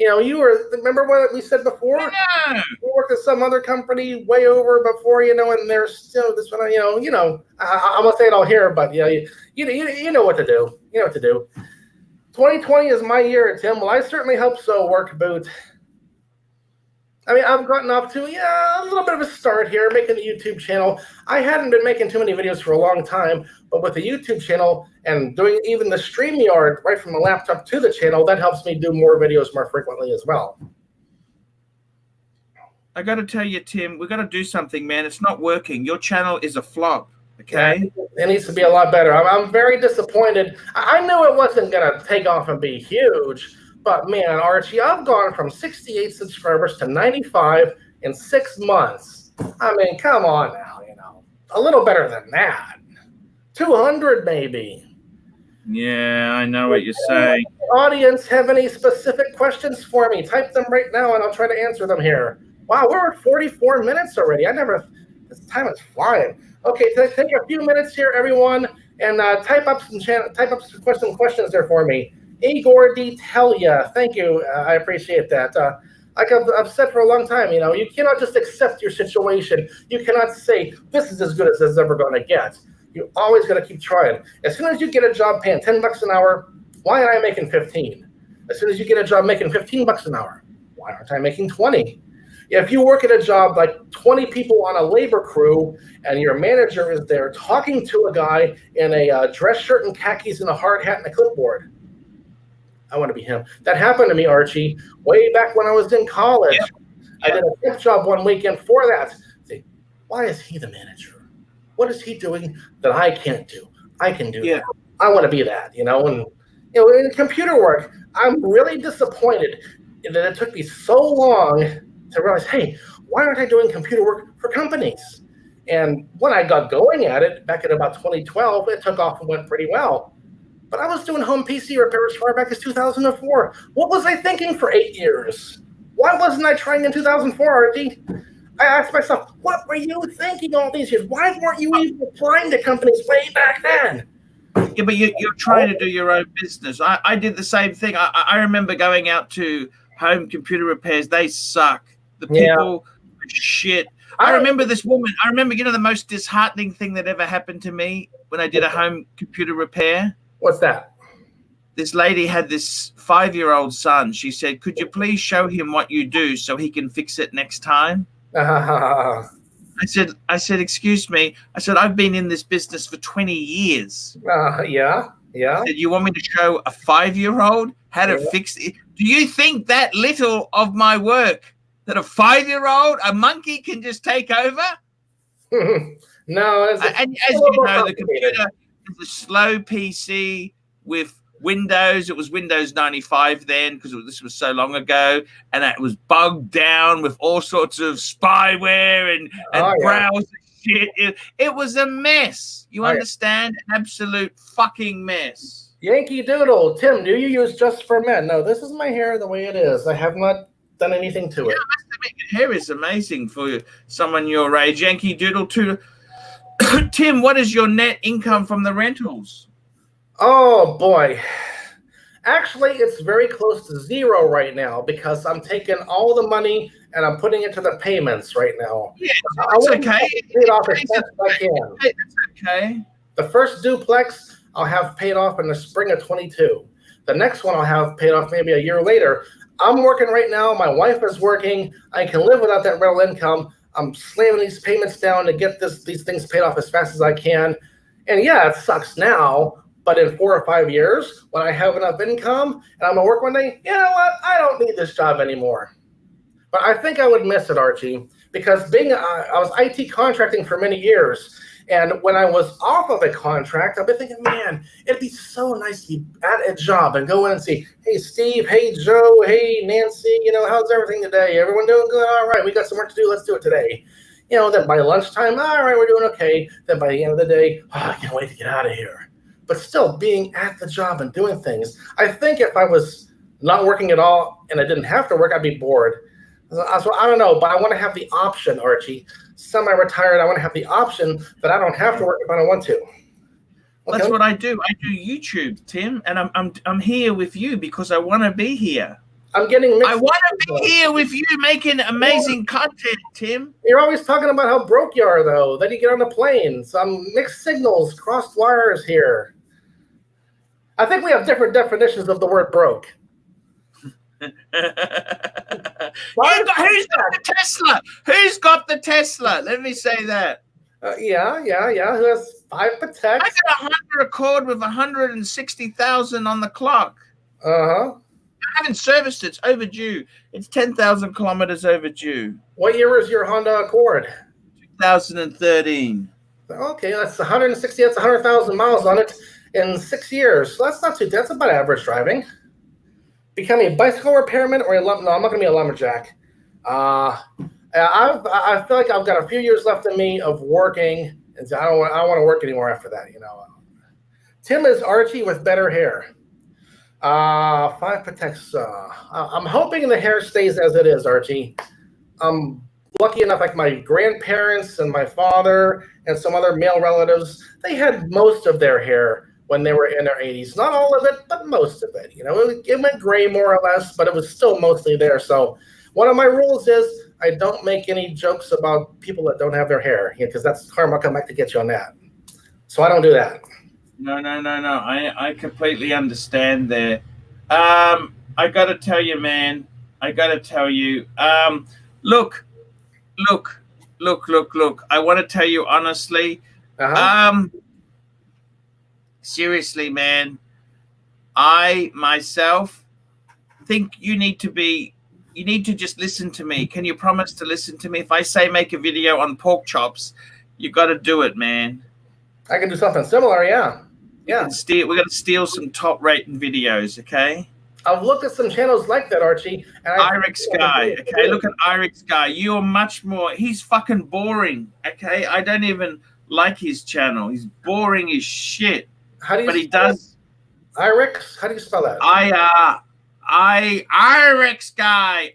Remember what we said before?
Yeah.
You worked at some other company way over before, and there's still this one, I'm going to say it all here, but you know what to do. You know what to do. 2020 is my year, Tim. Well, I certainly hope so, Work Boot. I mean, I've gotten off to a little bit of a start here, making the YouTube channel. I hadn't been making too many videos for a long time, but with the YouTube channel and doing even the StreamYard right from the laptop to the channel, that helps me do more videos more frequently as well.
I got to tell you, Tim, we got to do something, man. It's not working. Your channel is a flop, okay?
Yeah, it needs to be a lot better. I'm very disappointed. I knew it wasn't going to take off and be huge. But man, Archie, I've gone from 68 subscribers to 95 in 6 months. I mean, come on now, a little better than that. 200 maybe.
Yeah, I know what you're saying.
Audience, have any specific questions for me? Type them right now, and I'll try to answer them here. Wow, we're at 44 minutes already. This time is flying. Okay, take a few minutes here, everyone, and type up some questions there for me. Igor Detelia, thank you. I appreciate that. Like I've said for a long time, you cannot just accept your situation. You cannot say, this is as good as it's ever going to get. You always got to keep trying. As soon as you get a job paying $10 an hour, why aren't I making 15? As soon as you get a job making $15 an hour, why aren't I making 20? If you work at a job like 20 people on a labor crew and your manager is there talking to a guy in a dress shirt and khakis and a hard hat and a clipboard, I want to be him. That happened to me, Archie, way back when I was in college.
Yep.
I did a tip job one weekend for that. Say, why is he the manager? What is he doing that I can't do? I can do that. I want to be that, And in computer work, I'm really disappointed that it took me so long to realize, hey, why aren't I doing computer work for companies? And when I got going at it back in about 2012, it took off and went pretty well. But I was doing home PC repairs far back as 2004. What was I thinking for 8 years? Why wasn't I trying in 2004, Archie? I asked myself, what were you thinking all these years? Why weren't you even applying to companies way back then?
Yeah, but you're trying to do your own business. I did the same thing. I remember going out to home computer repairs. They suck. The people are shit. I remember this woman. I remember, the most disheartening thing that ever happened to me when I did a home computer repair.
What's that?
This lady had this 5-year-old son. She said, could you please show him what you do so he can fix it next time? I said, excuse me. I said, I've been in this business for 20 years.
Yeah.
I said, you want me to show a 5-year-old how to fix it? Do you think that little of my work that a 5-year-old, a monkey, can just take over?
No.
And as you know, the computer is a slow PC with Windows. It was Windows 95 then, because this was so long ago, and it was bugged down with all sorts of spyware and browser shit. It was a mess. You understand? An absolute fucking mess.
Yankee Doodle. Tim, do you use Just for Men? No, this is my hair the way it is. I have not done anything to it.
I must admit, your hair is amazing for someone your age. Yankee Doodle too. Tim, what is your net income from the rentals?
Oh, boy. Actually, it's very close to zero right now because I'm taking all the money and I'm putting it to the payments right now.
Yeah, it's okay.
Paid off as fast as I can.
It's okay.
The first duplex I'll have paid off in the spring of 22. The next one I'll have paid off maybe a year later. I'm working right now. My wife is working. I can live without that rental income. I'm slamming these payments down to get these things paid off as fast as I can. And yeah, it sucks now. But in 4 or 5 years, when I have enough income and I'm going to work one day, you know what? I don't need this job anymore. But I think I would miss it, Archie, because I was IT contracting for many years. And when I was off of a contract, I've been thinking, man, it'd be so nice to be at a job and go in and see, hey, Steve, hey, Joe, hey, Nancy, how's everything today? Everyone doing good? All right, we got some work to do. Let's do it today. Then by lunchtime, all right, we're doing okay. Then by the end of the day, I can't wait to get out of here. But still being at the job and doing things. I think if I was not working at all and I didn't have to work, I'd be bored. So I don't know, but I want to have the option, Archie. Semi-retired, I want to have the option that I don't have to work if I don't want to. Okay?
That's what I do. I do YouTube, Tim, and I'm here with you because I want to be here.
I'm getting mixed.
I want to be here with you making amazing content, Tim.
You're always talking about how broke you are, though. Then you get on the plane. Some mixed signals, crossed wires here. I think we have different definitions of the word broke.
Who's got the Tesla? Who's got the Tesla? Let me say that.
Yeah. Who has 5 protects?
I got a Honda Accord with 160,000 on the clock.
I
haven't serviced it. It's overdue. It's 10,000 kilometers overdue.
What year was your Honda Accord?
2013.
Okay, that's 160. That's 100,000 miles on it in 6 years. So that's not too. That's about average driving. Become a bicycle repairman or no, I'm not going to be a lumberjack. I feel like I've got a few years left in me of working, and I don't want to work anymore after that. Tim is Archie with better hair. 5 protects. I'm hoping the hair stays as it is, Archie. I'm lucky enough, like my grandparents and my father and some other male relatives, they had most of their hair when they were in their 80s. Not all of it, but most of it. It went gray more or less, but it was still mostly there. So one of my rules is I don't make any jokes about people that don't have their hair, because that's karma come back to get you on that. So I don't do that.
No. I completely understand there. I got to tell you, man. Look, look. I want to tell you honestly. Seriously, man. I myself think you need to just listen to me. Can you promise to listen to me? If I say make a video on pork chops, you got to do it, man.
I can do something similar, yeah. Yeah.
We're going to steal some top rating videos, okay?
I've looked at some channels like that, Archie. And
Irix Guy, okay? Look at Irix Guy. You're much more... He's fucking boring, okay? I don't even like his channel. He's boring as shit.
How do you
But he does...
Irix? How do you spell that?
Irix Guy.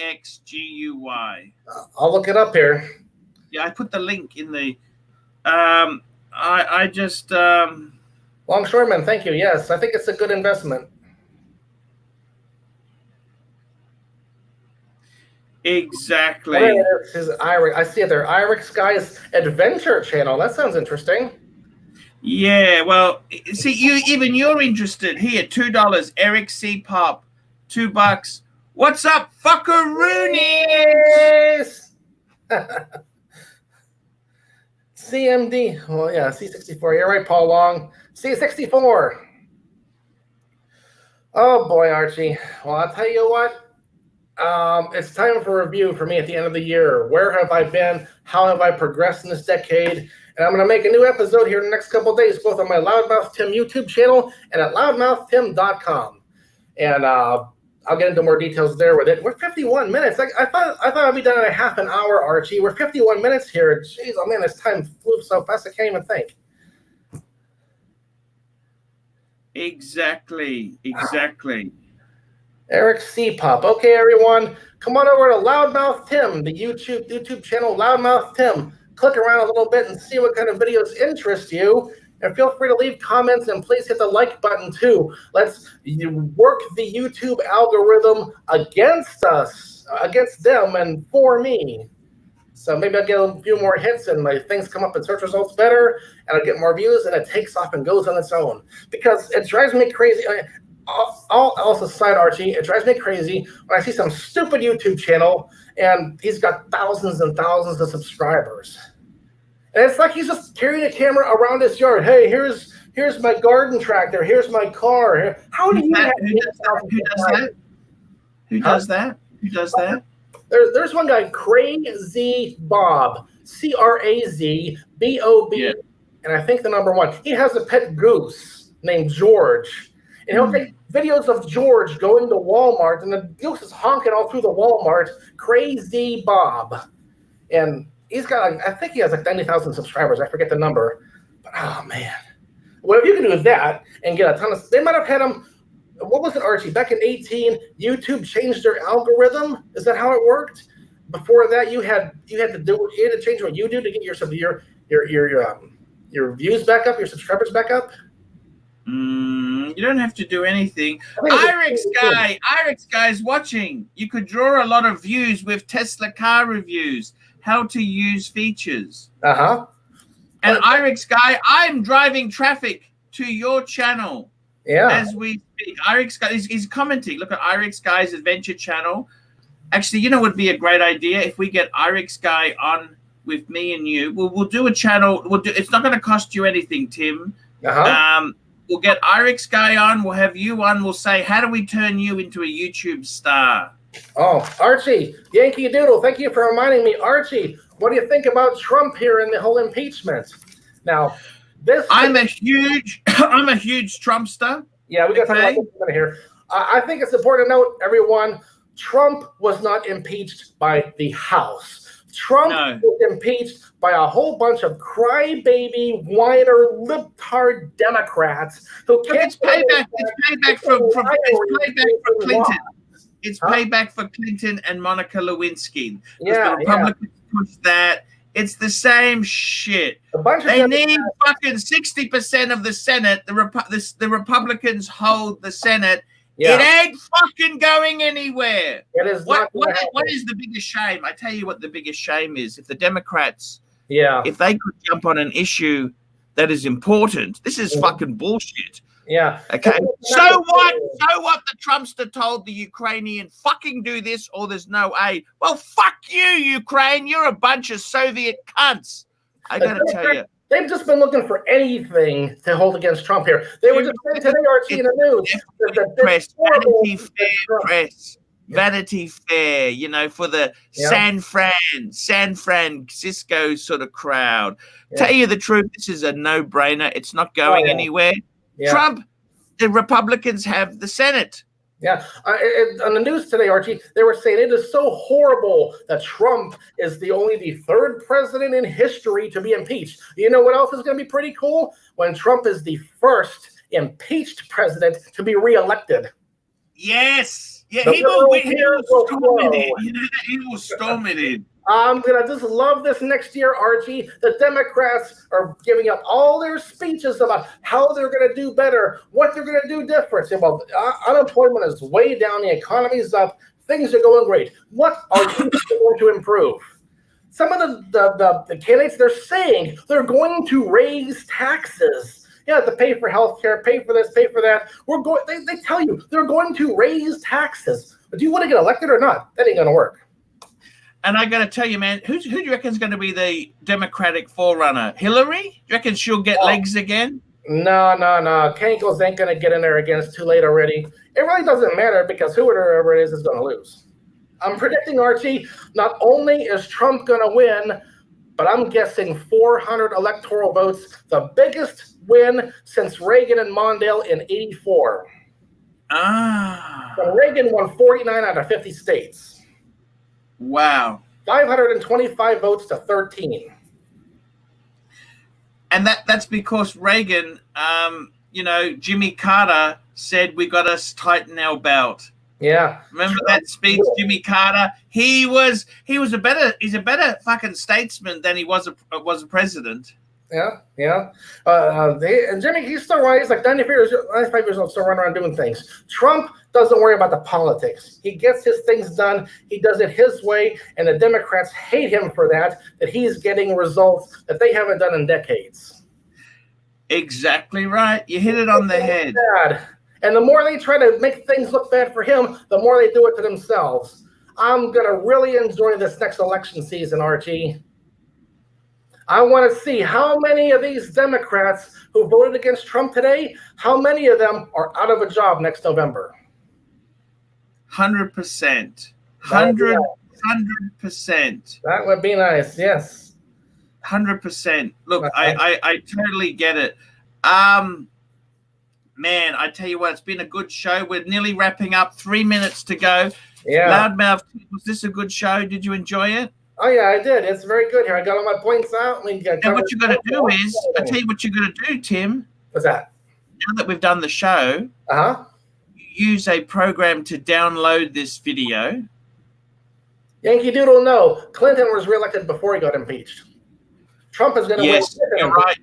IRIXGUY.
I'll look it up here.
Yeah, I put the link in the... I just...
Longshoreman, thank you. Yes, I think it's a good investment.
Exactly.
His Irix. I see it there. Irix Guy's Adventure Channel. That sounds interesting.
Yeah, well, see, you're interested. Here, $2. Eric C. Pop, $2. What's up, fuckaroonies?
CMD. Well, yeah, C64. You're right, Paul Long. C64. Oh boy, Archie. Well, I'll tell you what. It's time for a review for me at the end of the year. Where have I been? How have I progressed in this decade? And I'm going to make a new episode here in the next couple of days, both on my Loudmouth Tim YouTube channel and at loudmouthtim.com. And I'll get into more details there with it. We're 51 minutes. I thought I'd be done in a half an hour, Archie. We're 51 minutes here. Jeez, oh man, this time flew so fast I can't even think.
Exactly.
Eric C. Pop. Okay, everyone, come on over to Loudmouth Tim, the YouTube channel Loudmouth Tim. Click around a little bit and see what kind of videos interest you. And feel free to leave comments and please hit the like button too. Let's work the YouTube algorithm against us, against them and for me. So maybe I'll get a few more hits and my things come up in search results better and I'll get more views and it takes off and goes on its own. Because it drives me crazy. All else aside, Archie, it drives me crazy when I see some stupid YouTube channel and he's got thousands and thousands of subscribers. And it's like he's just carrying a camera around his yard. Hey, here's my garden tractor. Here's my car. How do you have
Who does that?
There's one guy, Crazy Bob, CRAZBOB,
yeah.
And I think the number one. He has a pet goose named George. And he'll take videos of George going to Walmart, and the goose is honking all through the Walmart. Crazy Bob. And he's got, I think he has like 90,000 subscribers. I forget the number. But, oh, man. Well, if you can do that and get a ton of, they might have had him, what was it, Archie? Back in 2018, YouTube changed their algorithm. Is that how it worked? Before that, you had to change what you do to get your views back up, your subscribers back up.
You don't have to do anything. Irix Guy is watching. You could draw a lot of views with Tesla car reviews, how to use features. And Irix Guy, I'm driving traffic to your channel. Yeah. As we speak. Irix Guy, he's commenting. Look at Irix Guy's adventure channel. Actually, you know what would be a great idea if we get Irix Guy on with me and you. We'll do a channel. It's not going to cost you anything, Tim. We'll get Irix Guy on. We'll have you on. We'll say, how do we turn you into a YouTube star?
Oh, Archie, Yankee Doodle, thank you for reminding me. Archie, what do you think about Trump here and the whole impeachment? Now,
I'm a huge Trumpster.
Yeah, we got to talk about it here. I think it's important to note, everyone, Trump was not impeached by the House. Trump was impeached by a whole bunch of crybaby, whiner, libtard Democrats who can't.
It's payback for Clinton. It's payback for Clinton and Monica Lewinsky. The Republicans pushed that. It's the same shit. They need fucking 60% of the Senate. The Republicans hold the Senate. Yeah. It ain't fucking going anywhere.
It is
what is the biggest shame? I tell you what the biggest shame is. If the Democrats, if they could jump on an issue that is important, this is fucking bullshit.
Yeah.
Okay. So what? So what? The Trumpster told the Ukrainian, fucking do this or there's no aid. Well, fuck you, Ukraine. You're a bunch of Soviet cunts. I got to tell you.
They've just been looking for anything to hold against Trump here. They were just saying today, Archie, in the news.
Press, Vanity Fair press. Vanity Fair, you know, for the San Francisco sort of crowd. Tell you the truth, this is a no-brainer. It's not going anywhere. Trump, the Republicans have the Senate.
Yeah. On the news today, Archie, they were saying it is so horrible that Trump is only the third president in history to be impeached. You know what else is going to be pretty cool? When Trump is the first impeached president to be reelected.
Yes. Yeah, he will storm it in. You know, he will storm it in.
I'm going to just love this next year, Archie. The Democrats are giving up all their speeches about how they're going to do better, what they're going to do different. Well, unemployment is way down, the economy's up, things are going great. What are you going to improve? Some of the candidates, they're saying they're going to raise taxes. You have to pay for health care, pay for this, pay for that. They tell you they're going to raise taxes. But do you want to get elected or not? That ain't going to work.
And I got to tell you, man, who do you reckon is going to be the Democratic forerunner? Hillary? Do you reckon she'll get legs again?
No. Kankles ain't going to get in there again. It's too late already. It really doesn't matter because whoever it is going to lose. I'm predicting, Archie, not only is Trump going to win, but I'm guessing 400 electoral votes, the biggest win since Reagan and Mondale in 84. So Reagan won 49 out of 50 states.
Wow.
525 votes to 13.
And that's because Reagan, Jimmy Carter said we got to tighten our belt.
Yeah.
Remember that speech, Jimmy Carter? He's a better fucking statesman than he was a president.
Yeah. And Jimmy, he's still right. He's like 95 years old, still running around doing things. Trump doesn't worry about the politics. He gets his things done. He does it his way, and the Democrats hate him for that he's getting results that they haven't done in decades.
Exactly right. You hit it on the head.
And the more they try to make things look bad for him, the more they do it to themselves. I'm going to really enjoy this next election season, Archie. I want to see how many of these Democrats who voted against Trump today, how many of them are out of a job next November.
100%. 100%.
That would be nice, yes.
100%. Look, I totally get it. Man, I tell you what, it's been a good show. We're nearly wrapping up. 3 minutes to go.
Yeah.
Loudmouth, was this a good show? Did you enjoy it?
Oh, yeah, I did. It's very good here. I got all my points out.
And what you got to do is, I tell you what you're going to do, Tim.
What's that?
Now that we've done the show, use a program to download this video.
Yankee Doodle, no. Clinton was reelected before he got impeached. Trump is going to win.
Yes, you're right.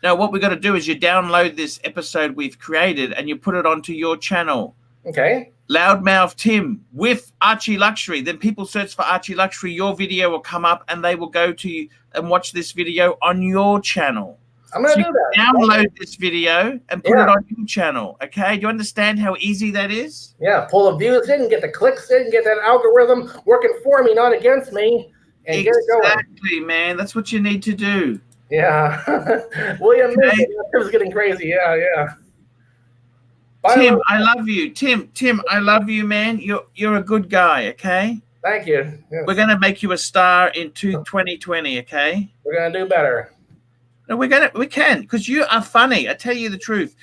Now, what we've got to do is you download this episode we've created and you put it onto your channel.
Okay.
Loudmouth Tim with Archie Luxury. Then people search for Archie Luxury. Your video will come up and they will go to you and watch this video on your channel.
I'm going to do that.
Download this video and put it on your channel. Okay. Do you understand how easy that is?
Yeah. Pull the views in, get the clicks in, get that algorithm working for me, not against me. And get it going.
Exactly, man. That's what you need to do.
Yeah. William was getting crazy. Yeah.
Tim, I love you. Tim, I love you, man. You're a good guy, okay?
Thank you. Yes.
We're gonna make you a star in 2020, okay?
We're gonna do better.
No, we can, because you are funny. I tell you the truth.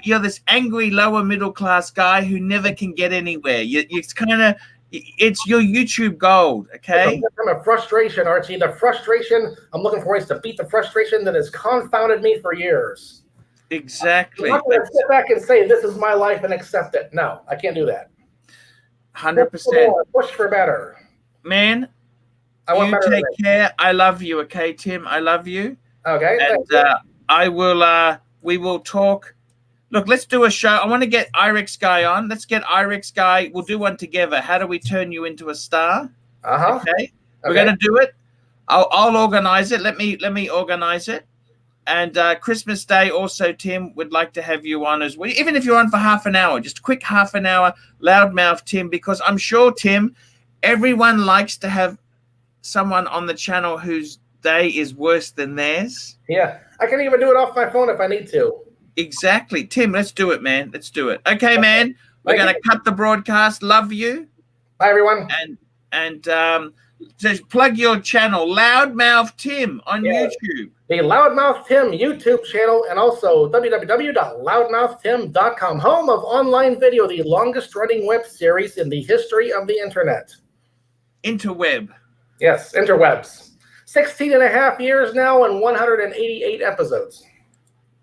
You're this angry lower middle class guy who never can get anywhere. It's your YouTube gold, okay?
From a frustration, Archie. The frustration, I'm looking for ways to beat the frustration that has confounded me for years.
Exactly.
I'm not going to sit back and say, this is my life and accept it. No, I can't do that.
100%.
Push for better.
Man, you take care. I love you, okay, Tim? I love you.
Okay.
And we will talk. Look, let's do a show. I want to get Irix Guy on. Let's get Irix Guy. We'll do one together. How do we turn you into a star?
Uh-huh.
Okay. We're going to do it. I'll organize it. Let me organize it. And Christmas Day also, Tim, would like to have you on as well. Even if you're on for half an hour, just a quick half an hour, loudmouth Tim, because I'm sure, Tim, everyone likes to have someone on the channel whose day is worse than theirs.
Yeah, I can even do it off my phone if I need to.
Exactly. Tim, let's do it, man. Let's do it. Okay, man. We're going to cut the broadcast. Love you.
Bye, everyone.
And just plug your channel, Loudmouth Tim, on YouTube.
The Loudmouth Tim YouTube channel, and also www.loudmouthtim.com, home of online video, the longest running web series in the history of the internet.
Interweb.
Yes, interwebs. 16 and a half years now and 188 episodes.